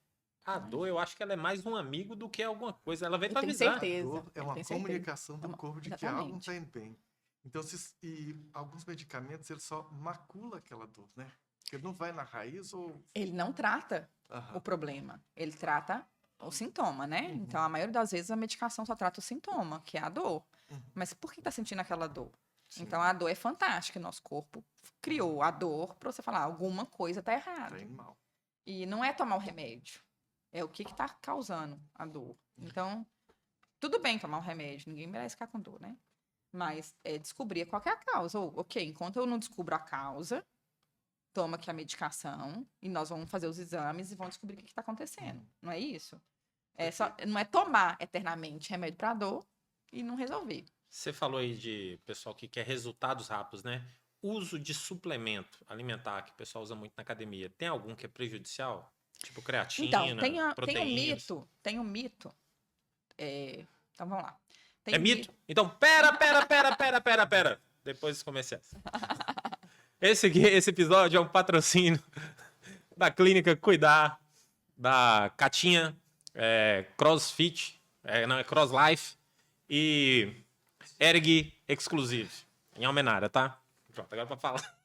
A dor, eu acho que ela é mais um amigo do que alguma coisa. Ela vem
Eu
pra
tenho
avisar.
certeza.
Dor é uma comunicação do corpo de que algo não
Exatamente.
está indo bem. Então, e alguns medicamentos, ele só macula aquela dor, né? Porque ele não vai na raiz ou...
Ele não trata o problema, ele trata o sintoma, né? Então, a maioria das vezes, a medicação só trata o sintoma, que é a dor. Mas por que tá sentindo aquela dor?
Sim.
Então, a dor é fantástica. Nosso corpo criou a dor para você falar, alguma coisa tá errada.
Tá indo mal.
E não é tomar o remédio. É o que tá causando a dor. Então, tudo bem tomar um remédio. Ninguém merece ficar com dor, né? Mas é descobrir qual que é a causa. Ok, enquanto eu não descubro a causa, toma aqui a medicação e nós vamos fazer os exames e vamos descobrir o que está acontecendo. Não é isso? Não é tomar eternamente remédio para dor e não resolver.
Você falou aí de pessoal que quer resultados rápidos, né? Uso de suplemento alimentar que o pessoal usa muito na academia. Tem algum que é prejudicial? Tipo creatina,
Então,
proteínas?
tem um mito. Então, vamos lá. Tem
É mito? Então, pera. Depois dos comerciais. Esse episódio é um patrocínio da clínica Cuidar, da Catinha, CrossFit, não, é CrossLife e Erg Exclusive, em Almenara, tá? Pronto, agora pra falar.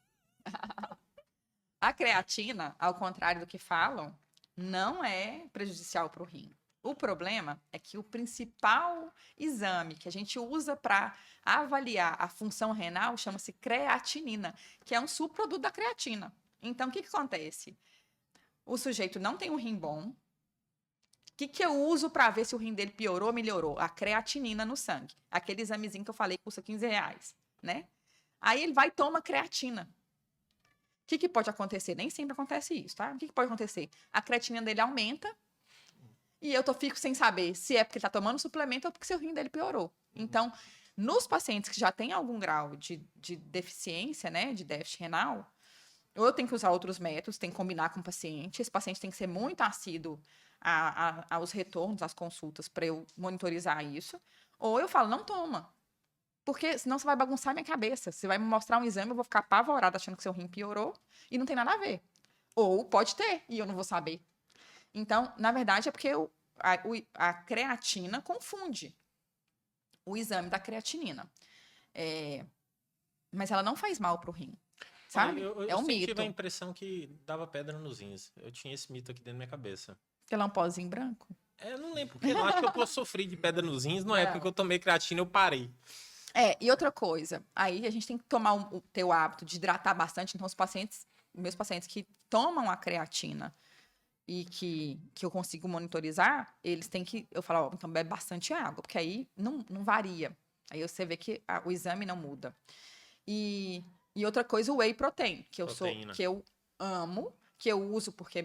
A creatina, ao contrário do que falam, não é prejudicial para o rim. O problema é que o principal exame que a gente usa para avaliar a função renal chama-se creatinina, que é um subproduto da creatina. Então, o que acontece? O sujeito não tem um rim bom. O que eu uso para ver se o rim dele piorou ou melhorou? A creatinina no sangue. Aquele examezinho que eu falei que custa R$15, né? Aí ele vai e toma creatina. O que pode acontecer? Nem sempre acontece isso, tá? O que pode acontecer? A creatinina dele aumenta e eu fico sem saber se é porque ele está tomando suplemento ou porque seu rim dele piorou. Então, nos pacientes que já têm algum grau de deficiência, né, de déficit renal, ou eu tenho que usar outros métodos, tem que combinar com o paciente. Esse paciente tem que ser muito assíduo aos retornos, às consultas, para eu monitorizar isso. Ou eu falo, não toma. Porque senão você vai bagunçar minha cabeça. Você vai me mostrar um exame, eu vou ficar apavorada achando que seu rim piorou e não tem nada a ver. Ou pode ter e eu não vou saber. Então, na verdade, é porque a creatina confunde o exame da creatinina. Mas ela não faz mal para o rim, sabe?
Eu
é um
sempre
mito.
tive a impressão que dava pedra nos rins. Eu tinha esse mito aqui dentro da minha cabeça.
Porque ela é um pozinho branco.
Eu não lembro porque não. Acho que eu sofri de pedra nos rins. Na época
Não.
que eu tomei creatina, eu parei.
E outra coisa, aí a gente tem que tomar ter o hábito de hidratar bastante. Então, meus pacientes que tomam a creatina e que eu consigo monitorizar, eles têm que, eu falo, ó, então bebe bastante água, porque aí não varia. Aí você vê que o exame não muda. E outra coisa, o whey protein,
Proteína.
que eu amo, que eu uso porque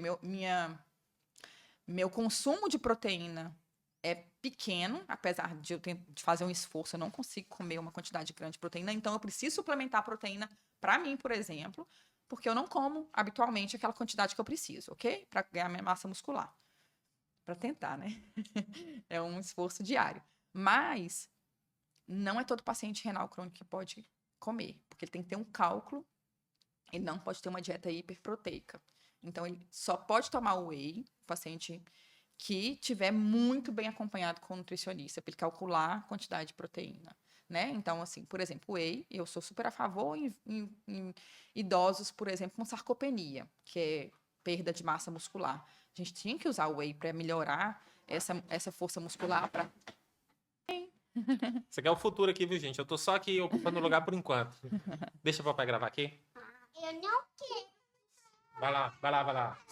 meu consumo de proteína é pequeno, apesar de eu ter de fazer um esforço, eu não consigo comer uma quantidade grande de proteína, então eu preciso suplementar a proteína para mim, por exemplo, porque eu não como habitualmente aquela quantidade que eu preciso, ok? Para ganhar minha massa muscular. Para tentar, né? É um esforço diário. Mas não é todo paciente renal crônico que pode comer, porque ele tem que ter um cálculo, ele não pode ter uma dieta hiperproteica. Então, ele só pode tomar o whey, o paciente que tiver muito bem acompanhado com o nutricionista, para ele calcular a quantidade de proteína, né? Então, assim, por exemplo, whey, eu sou super a favor em idosos, por exemplo, com sarcopenia, que é perda de massa muscular. A gente tinha que usar o whey para melhorar essa força muscular, para
Isso aqui é o futuro aqui, viu, gente? Eu tô só aqui ocupando o lugar por enquanto. Deixa o papai gravar aqui.
Eu não quero.
Vai lá, vai lá, vai lá.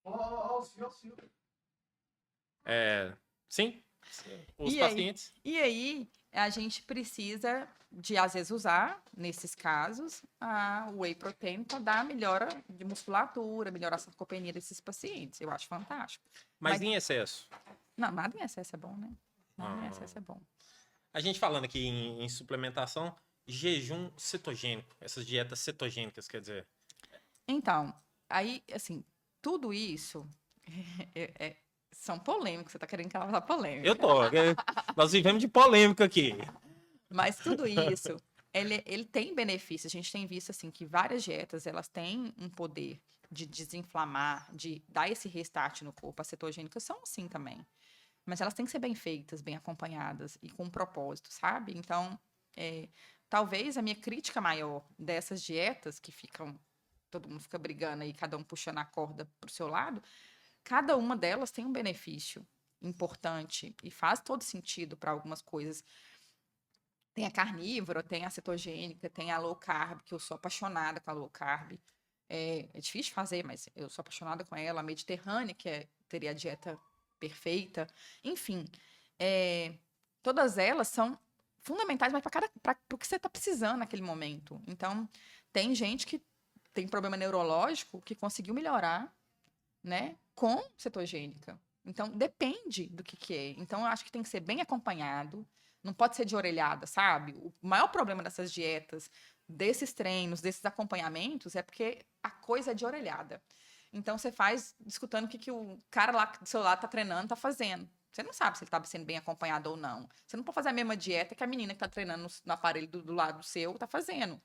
Ó, senhor.
Sim? Os
E
pacientes.
aí, a gente precisa de, às vezes, usar, nesses casos, o whey protein para dar melhora de musculatura, melhorar a sarcopenia desses pacientes. Eu acho fantástico.
Mas
Mas-
em excesso.
Não, nada em excesso é bom, né? Nada em
Ah.
excesso é bom.
A gente falando aqui em suplementação, jejum cetogênico. Essas dietas cetogênicas, quer dizer.
Então, aí, assim, tudo isso são polêmicos. Você tá querendo causar polêmica.
Eu tô. Nós vivemos de polêmica aqui.
Mas tudo isso, ele tem benefícios. A gente tem visto, assim, que várias dietas, elas têm um poder de desinflamar, de dar esse restart no corpo. As cetogênicas são assim também. Mas elas têm que ser bem feitas, bem acompanhadas e com um propósito, sabe? Então, talvez a minha crítica maior dessas dietas que ficam, todo mundo fica brigando aí, cada um puxando a corda pro seu lado, cada uma delas tem um benefício importante e faz todo sentido para algumas coisas. Tem a carnívora, tem a cetogênica, tem a low carb, que eu sou apaixonada com a low carb. É difícil de fazer, mas eu sou apaixonada com ela. A mediterrânea, teria a dieta perfeita. Enfim, todas elas são fundamentais, mas para o que você está precisando naquele momento. Então, tem gente que tem problema neurológico que conseguiu melhorar, né, com cetogênica. Então, depende do que é. Então, eu acho que tem que ser bem acompanhado. Não pode ser de orelhada, sabe? O maior problema dessas dietas, desses treinos, desses acompanhamentos, é porque a coisa é de orelhada. Então, você faz escutando o que o cara lá do seu lado tá treinando, tá fazendo. Você não sabe se ele tá sendo bem acompanhado ou não. Você não pode fazer a mesma dieta que a menina que tá treinando no aparelho do lado seu tá fazendo.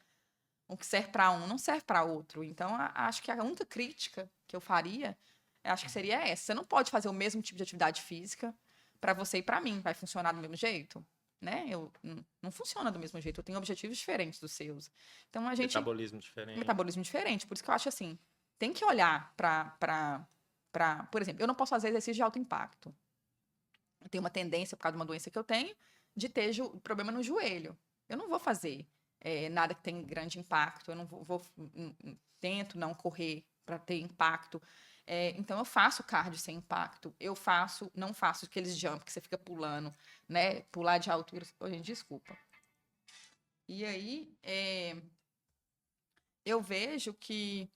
O que serve para um não serve para outro. Então, acho que a única crítica que eu faria, acho que seria essa. Você não pode fazer o mesmo tipo de atividade física para você e para mim. Vai funcionar do mesmo jeito? Né? Não funciona do mesmo jeito. Eu tenho objetivos diferentes dos seus. Então, a gente...
Metabolismo diferente.
Metabolismo diferente. Por isso que eu acho assim, tem que olhar para... Por exemplo, eu não posso fazer exercício de alto impacto. Eu tenho uma tendência, por causa de uma doença que eu tenho, de ter problema no joelho. Eu não vou fazer nada que tenha grande impacto. Eu não tento não correr para ter impacto. Então, eu faço cardio sem impacto. Não faço aqueles jump que você fica pulando, né? Pular de altura. Gente, desculpa. E aí, eu vejo que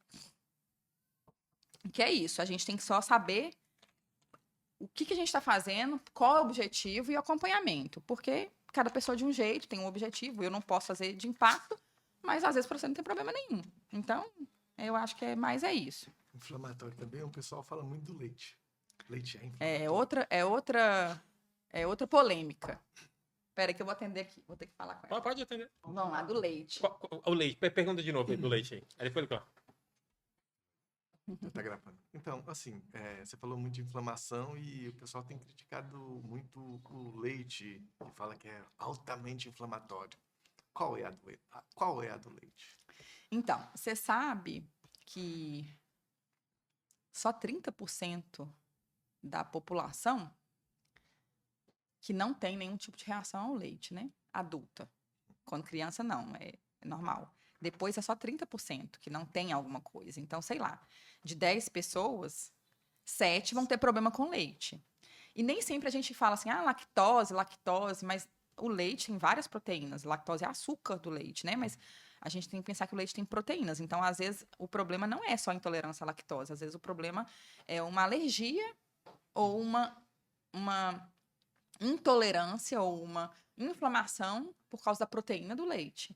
é isso. A gente tem que só saber o que a gente está fazendo, qual é o objetivo e o acompanhamento. Porque cada pessoa de um jeito tem um objetivo. Eu não posso fazer de impacto, mas às vezes para você não tem problema nenhum. Então, eu acho que é isso.
Inflamatório também, o pessoal fala muito do leite. Leite é inflamatório.
É outra polêmica. Espera que eu vou atender aqui. Vou ter que falar com ela.
Pode atender.
Vamos lá, do leite.
O leite. Pergunta de novo aí do leite aí. Aí depois ele
Tá gravando. Então, assim, você falou muito de inflamação e o pessoal tem criticado muito o leite, que fala que é altamente inflamatório. Qual é a do leite?
Então, você sabe que só 30% da população que não tem nenhum tipo de reação ao leite, né? Adulta. Quando criança, não, é normal. Depois é só 30% que não tem alguma coisa. Então, sei lá, de 10 pessoas, 7 vão ter problema com leite. E nem sempre a gente fala assim, lactose, mas o leite tem várias proteínas. Lactose é açúcar do leite, né? Mas a gente tem que pensar que o leite tem proteínas. Então, às vezes, o problema não é só intolerância à lactose. Às vezes, o problema é uma alergia ou uma intolerância ou uma inflamação por causa da proteína do leite.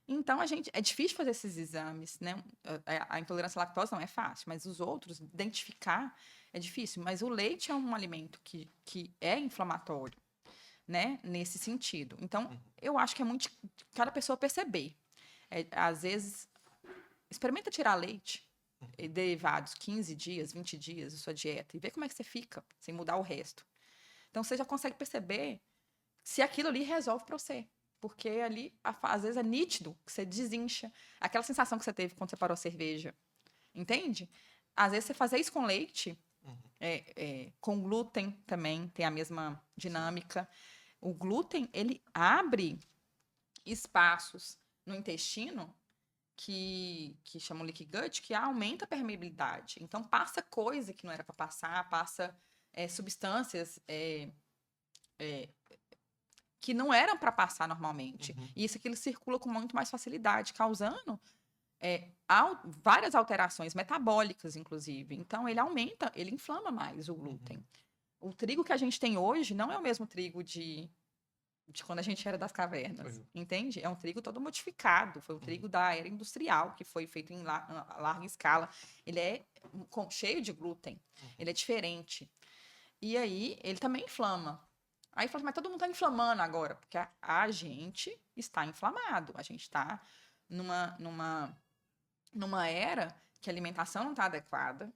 Então, é difícil fazer esses exames, né? A intolerância à lactose não é fácil, mas os outros, identificar é difícil. Mas o leite é um alimento que é inflamatório, né? Nesse sentido. Então, eu acho que é muito de cada pessoa perceber. Às vezes, experimenta tirar leite e derivados 15 dias, 20 dias da sua dieta e ver como é que você fica, sem mudar o resto. Então, você já consegue perceber se aquilo ali resolve para você. Porque ali, às vezes, é nítido que você desincha. Aquela sensação que você teve quando você parou a cerveja. Entende? Às vezes, você fazer isso com leite, com glúten também, tem a mesma dinâmica. O glúten, ele abre espaços no intestino que chamam leaky gut, que aumenta a permeabilidade. Então, passa coisa que não era para passar, passa substâncias que não eram para passar normalmente. E isso aqui ele circula com muito mais facilidade, causando várias alterações metabólicas, inclusive. Então, ele aumenta, ele inflama mais o glúten. O trigo que a gente tem hoje não é o mesmo trigo de quando a gente era das cavernas, entende? É um trigo todo modificado, foi um trigo da era industrial, que foi feito em larga escala. Ele é cheio de glúten, ele é diferente. E aí, ele também inflama. Aí fala assim, mas todo mundo está inflamando agora, porque a gente está inflamado. A gente está numa era que a alimentação não está adequada.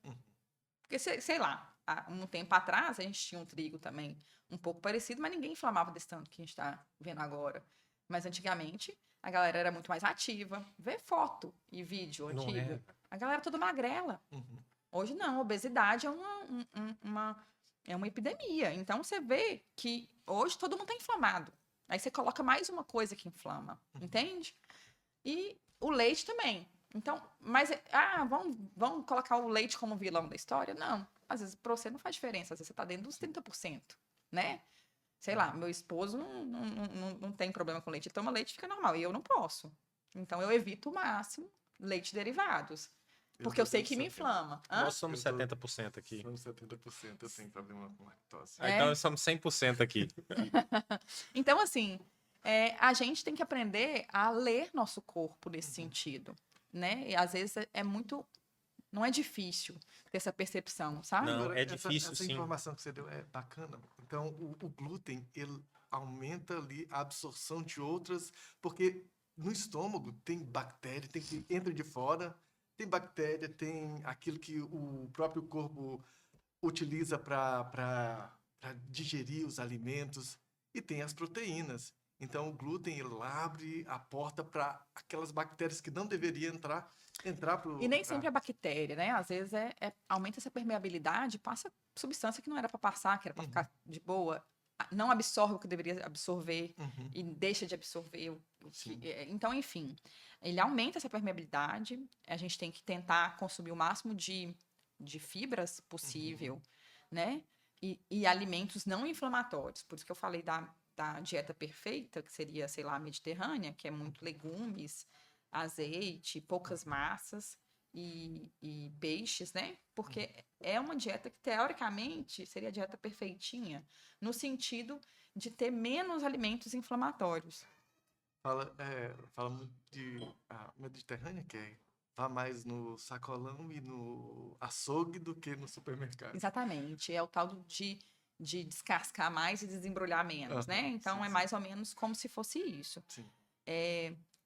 Porque, sei lá, há um tempo atrás a gente tinha um trigo também um pouco parecido, mas ninguém inflamava desse tanto que a gente está vendo agora. Mas antigamente a galera era muito mais ativa. Vê foto e vídeo
Não
antigo.
é?
A galera toda magrela. Hoje não, a obesidade é uma epidemia. Então, você vê que hoje todo mundo está inflamado. Aí você coloca mais uma coisa que inflama, entende? E o leite também. Então, mas, vamos colocar o leite como vilão da história? Não. Às vezes, para você não faz diferença. Às vezes, você está dentro dos 30%, né? Sei lá, meu esposo não tem problema com leite. Ele toma leite e fica normal. E eu não posso. Então, eu evito o máximo leite derivados. Porque eu sei que me inflama.
Nós somos 70% aqui.
Somos 70%, eu tenho problema com lactose.
Então, nós somos 100% aqui.
Então, assim, a gente tem que aprender a ler nosso corpo nesse sentido, né? E às vezes não é difícil ter essa percepção, sabe?
Não,
Agora,
é difícil,
essa
sim.
informação que você deu é bacana. Então, o glúten, ele aumenta ali a absorção de outras, porque no estômago tem bactéria, tem que entra de fora, tem bactéria, tem aquilo que o próprio corpo utiliza para digerir os alimentos, e tem as proteínas. Então, o glúten ele abre a porta para aquelas bactérias que não deveriam entrar para o.
E nem sempre é bactéria, né? Às vezes aumenta essa permeabilidade, passa substância que não era para passar, que era para ficar de boa, não absorve o que deveria absorver e deixa de absorver o que. Então, enfim, ele aumenta essa permeabilidade. A gente tem que tentar consumir o máximo de fibras possível, né? E alimentos não inflamatórios. Por isso que eu falei da dieta perfeita, que seria, sei lá, a mediterrânea, que é muito legumes, azeite, poucas massas e peixes, né? Porque é uma dieta que, teoricamente, seria a dieta perfeitinha, no sentido de ter menos alimentos inflamatórios.
Fala muito de Mediterrânea, que tá mais no sacolão e no açougue do que no supermercado.
Exatamente. É o tal de descascar mais e desembrulhar menos, né? Então,
sim,
mais ou menos como se fosse isso.
Sim.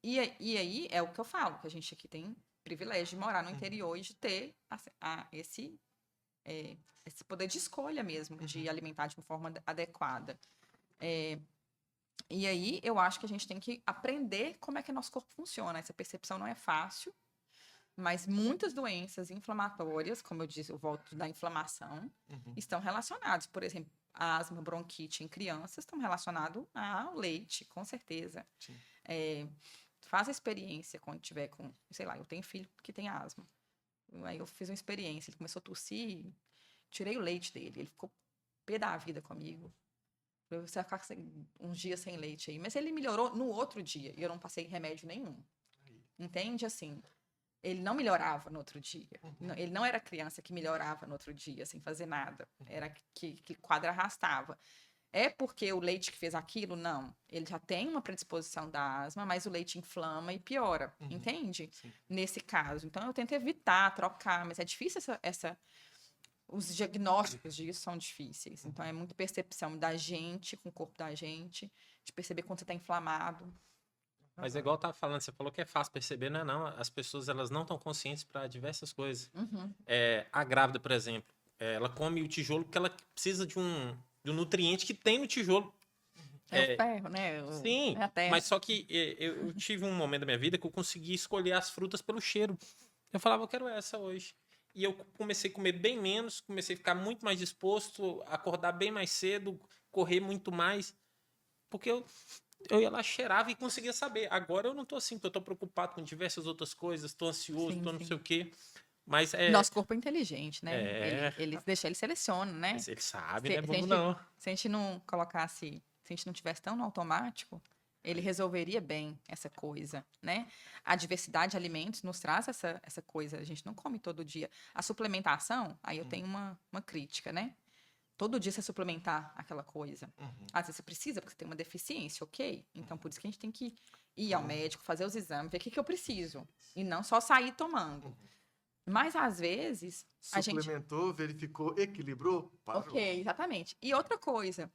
E aí, é o que eu falo, que a gente aqui tem privilégio de morar no interior e de ter esse poder de escolha mesmo, de alimentar de uma forma adequada. E aí, eu acho que a gente tem que aprender como é que nosso corpo funciona. Essa percepção não é fácil, Mas muitas doenças inflamatórias, como eu disse, eu volto da inflamação, estão relacionadas. Por exemplo, a asma, bronquite em crianças estão relacionados ao leite, com certeza.
Sim.
Faz a experiência quando tiver com, sei lá, eu tenho filho que tem asma. Aí eu fiz uma experiência, ele começou a tossir, tirei o leite dele, ele ficou pé da vida comigo. Você vai ficar uns dias sem leite aí. Mas ele melhorou no outro dia e eu não passei remédio nenhum. Entende? Assim, ele não melhorava no outro dia. Ele não era criança que melhorava no outro dia sem fazer nada. Era que quadro arrastava. É porque o leite que fez aquilo? Não. Ele já tem uma predisposição da asma, mas o leite inflama e piora. Entende?
Sim.
Nesse caso. Então, eu tento evitar, trocar, mas é difícil os diagnósticos disso são difíceis. Então, é muito percepção da gente, com o corpo da gente, de perceber quando você está inflamado.
Mas é igual eu tava falando, você falou que é fácil perceber, não é não. As pessoas, elas não estão conscientes para diversas coisas. A grávida, por exemplo, ela come o tijolo porque ela precisa de um nutriente que tem no tijolo.
É o ferro, né?
Sim,
é a terra.
mas só que eu tive um momento da minha vida que eu consegui escolher as frutas pelo cheiro. Eu falava, eu quero essa hoje. E eu comecei a comer bem menos, comecei a ficar muito mais disposto, acordar bem mais cedo, correr muito mais. Porque eu ia lá, cheirava e conseguia saber. Agora eu não tô assim, porque eu tô preocupado com diversas outras coisas, tô ansioso,
Sim,
tô não
sim.
sei o quê. Mas
Nosso corpo é inteligente, né?
É.
Ele seleciona, né?
ele sabe,
Se,
né?
se a
Bobo
gente,
não.
se a gente não colocasse, se a gente não tivesse tão no automático, ele resolveria bem essa coisa, né? A diversidade de alimentos nos traz essa coisa. A gente não come todo dia. A suplementação, aí eu tenho uma crítica, né? Todo dia você suplementar aquela coisa. Às vezes você precisa, porque você tem uma deficiência, ok? Então, por isso que a gente tem que ir ao médico, fazer os exames, ver o que eu preciso. E não só sair tomando. Mas, às vezes, a gente...
Suplementou, verificou, equilibrou, parou.
Ok, exatamente. E outra coisa,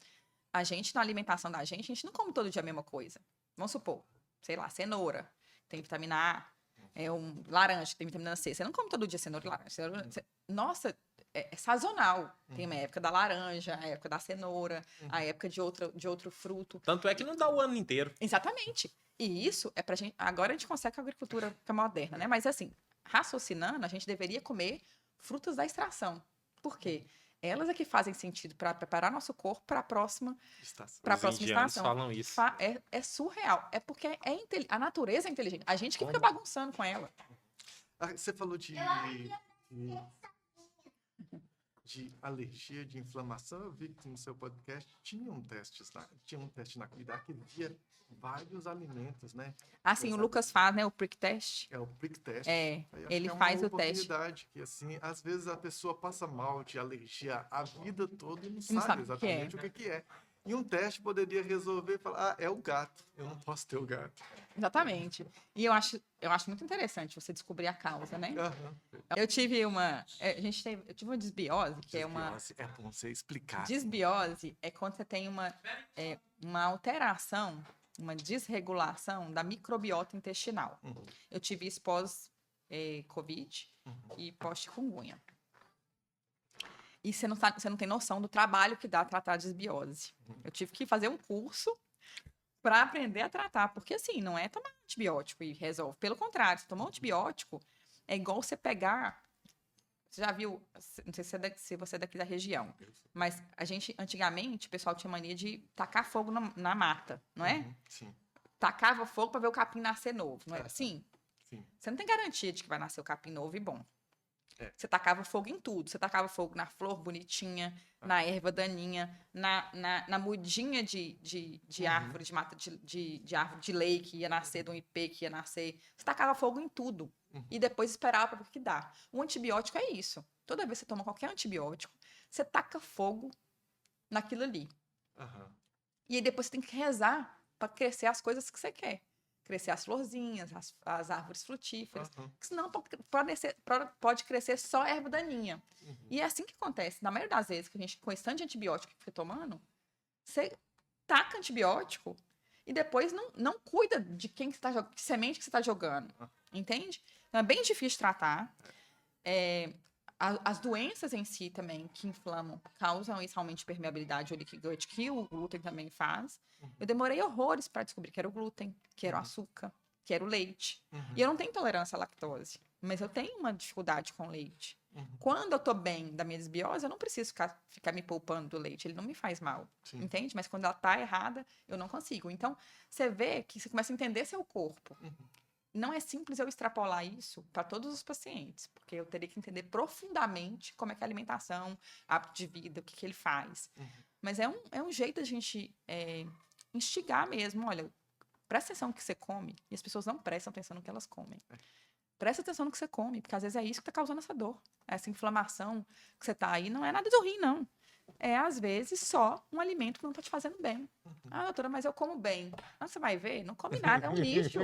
a gente, na alimentação da gente, a gente não come todo dia a mesma coisa. Vamos supor, sei lá, cenoura, tem vitamina A, laranja, tem vitamina C. Você não come todo dia cenoura e laranja. Nossa, é sazonal. Tem uma época da laranja, a época da cenoura, a época de outro fruto.
Tanto é que não dá o ano inteiro.
Exatamente. E isso é pra gente... Agora a gente consegue com a agricultura ficar moderna, né? Mas assim, raciocinando, a gente deveria comer frutas da extração. Por quê? Elas é que fazem sentido para preparar nosso corpo para a próxima
Estação.
para a
Os
próxima
indianos
estação.
falam isso.
É surreal. É porque a natureza é inteligente. A gente que fica
Como?
bagunçando com ela.
Você falou de alergia, de inflamação. Eu vi que no seu podcast tinha um teste na Cuidar que via vários alimentos, né?
Assim, o
Exato.
Lucas faz, né? O prick test.
É o prick test.
É,
Aí acho
ele
que é
faz
uma
o teste.
oportunidade que, assim, às vezes a pessoa passa mal de alergia a vida toda e não
Não
sabe
sabe o que é.
exatamente o que é. E um teste poderia resolver e falar, é o gato, eu não posso ter o gato.
Exatamente. E eu acho muito interessante você descobrir a causa, né?
Aham.
Eu tive uma desbiose, que é uma...
Desbiose, é bom você explicar.
Desbiose é quando você tem uma alteração, uma desregulação da microbiota intestinal. Eu tive isso pós-Covid e pós-chikungunya. E você não tem noção do trabalho que dá tratar a desbiose. Eu tive que fazer um curso para aprender a tratar, porque assim, não é tomar antibiótico e resolve. Pelo contrário, se tomar um antibiótico, é igual você pegar... Você já viu, não sei se você é daqui da região, mas a gente, antigamente, o pessoal tinha mania de tacar fogo na mata, não é?
Sim,
Tacava fogo para ver o capim nascer novo, não é assim?
sim.
Você não tem garantia de que vai nascer o capim novo e bom.
É.
Você tacava fogo em tudo. Você tacava fogo na flor bonitinha, na erva daninha, na mudinha de árvore, de mata de árvore de lei que ia nascer, de um ipê que ia nascer. Você tacava fogo em tudo. E depois esperava para ver o que dá. O antibiótico é isso. Toda vez que você toma qualquer antibiótico, você taca fogo naquilo ali.
Aham.
E aí depois você tem que rezar para crescer as coisas que você quer. Crescer as florzinhas, as árvores frutíferas.
Aham.
Porque senão pode crescer só erva daninha. E é assim que acontece. Na maioria das vezes que a gente, com esse tanto de antibiótico que fica tomando, você taca antibiótico e depois não cuida de que semente que você está jogando. Entende? Então é bem difícil tratar. As doenças em si também que inflamam causam esse aumento de permeabilidade ou leaky gut, que o glúten também faz. Eu demorei horrores para descobrir que era o glúten, que era o açúcar, que era o leite. E eu não tenho intolerância à lactose. mas eu tenho uma dificuldade com leite.
Uhum.
Quando eu tô bem da minha desbiose, eu não preciso ficar me poupando do leite, ele não me faz mal,
Sim.
entende? Mas quando ela tá errada, eu não consigo. Então, você vê que você começa a entender seu corpo.
Uhum.
Não é simples eu extrapolar isso para todos os pacientes, porque eu teria que entender profundamente como é que é a alimentação, hábito de vida, o que ele faz.
Uhum.
Mas é um jeito da gente instigar mesmo. Olha, presta atenção no que você come. E as pessoas não prestam atenção no que elas comem. Presta atenção no que você come, porque às vezes é isso que está causando essa dor. Essa inflamação que você está aí não é nada do ruim, não. É, às vezes, só um alimento que não está te fazendo bem. Ah, doutora, mas eu como bem. Ah, você vai ver, não come nada, é um lixo.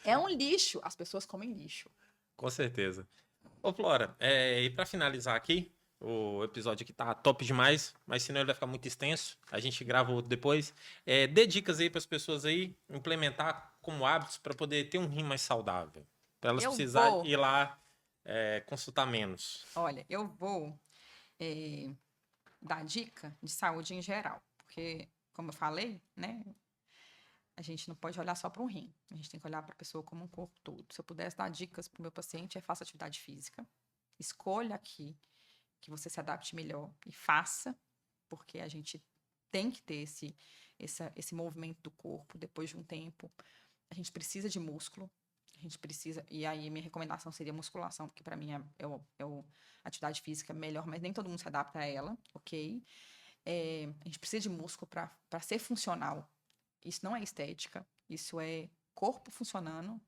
É um lixo. As pessoas comem lixo.
Com certeza. Ô, Flora, e para finalizar aqui, o episódio aqui tá top demais, mas senão ele vai ficar muito extenso. A gente grava outro depois. Dê dicas aí para as pessoas aí implementar como hábitos para poder ter um rim mais saudável. Para elas
Eu
precisarem
vou.
ir lá consultar menos.
Olha, eu vou dar dica de saúde em geral. Porque, como eu falei, né? A gente não pode olhar só para um rim. A gente tem que olhar para a pessoa como um corpo todo. Se eu pudesse dar dicas para o meu paciente, faça atividade física. Escolha aqui que você se adapte melhor e faça, porque a gente tem que ter esse movimento do corpo depois de um tempo. A gente precisa de músculo. A gente precisa... E aí, minha recomendação seria musculação, porque para mim atividade física melhor, mas nem todo mundo se adapta a ela, ok? A gente precisa de músculo para ser funcional. Isso não é estética, isso é corpo funcionando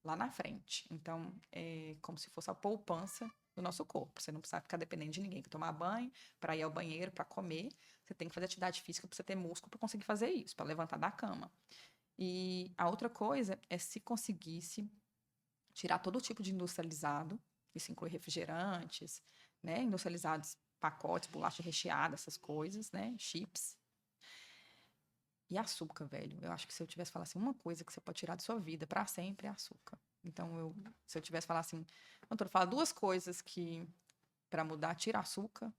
lá na frente. Então, é como se fosse a poupança do nosso corpo. Você não precisa ficar dependendo de ninguém para tomar banho, para ir ao banheiro, para comer. Você tem que fazer atividade física para você ter músculo para conseguir fazer isso, para levantar da cama. E a outra coisa é se conseguisse tirar todo tipo de industrializado, isso inclui refrigerantes, né, industrializados, pacotes, bolacha recheada, essas coisas, né, chips. E açúcar, velho. Eu acho que se eu tivesse falar assim, uma coisa que você pode tirar da sua vida para sempre é açúcar. Então, se eu tivesse falar assim, doutor, fala duas coisas que para mudar, tira açúcar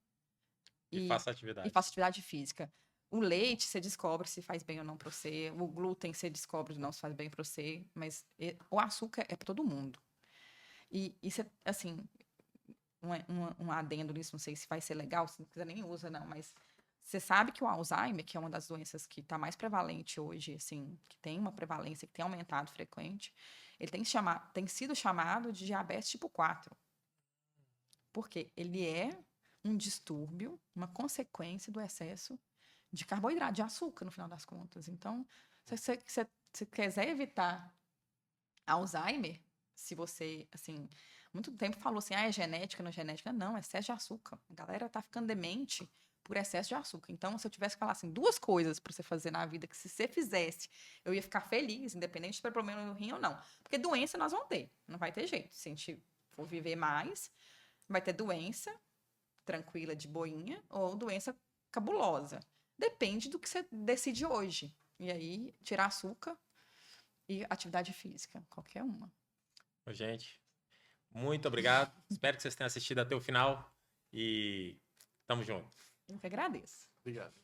E faça atividade.
e faça atividade física. O leite, você descobre se faz bem ou não para você. O glúten, você descobre se não se faz bem para você. Mas o açúcar é para todo mundo. E você, assim, um adendo nisso, não sei se vai ser legal, se não quiser nem usa, não, mas você sabe que o Alzheimer, que é uma das doenças que está mais prevalente hoje, assim, que tem uma prevalência que tem aumentado frequente, ele tem sido chamado de diabetes tipo 4. Porque ele é um distúrbio, uma consequência do excesso de carboidrato, de açúcar, no final das contas. Então, se você quiser evitar Alzheimer, se você, assim, muito tempo falou assim, é genética, não é genética. Não, é excesso de açúcar. A galera tá ficando demente por excesso de açúcar. Então, se eu tivesse que falar assim, duas coisas para você fazer na vida, que se você fizesse, eu ia ficar feliz, independente de ter problema no rim ou não. Porque doença nós vamos ter, não vai ter jeito. Se a gente for viver mais, vai ter doença tranquila de boinha ou doença cabulosa. Depende do que você decide hoje. E aí, tirar açúcar e atividade física, qualquer uma.
Gente, muito obrigado. Espero que vocês tenham assistido até o final e tamo junto.
Eu que agradeço.
Obrigado.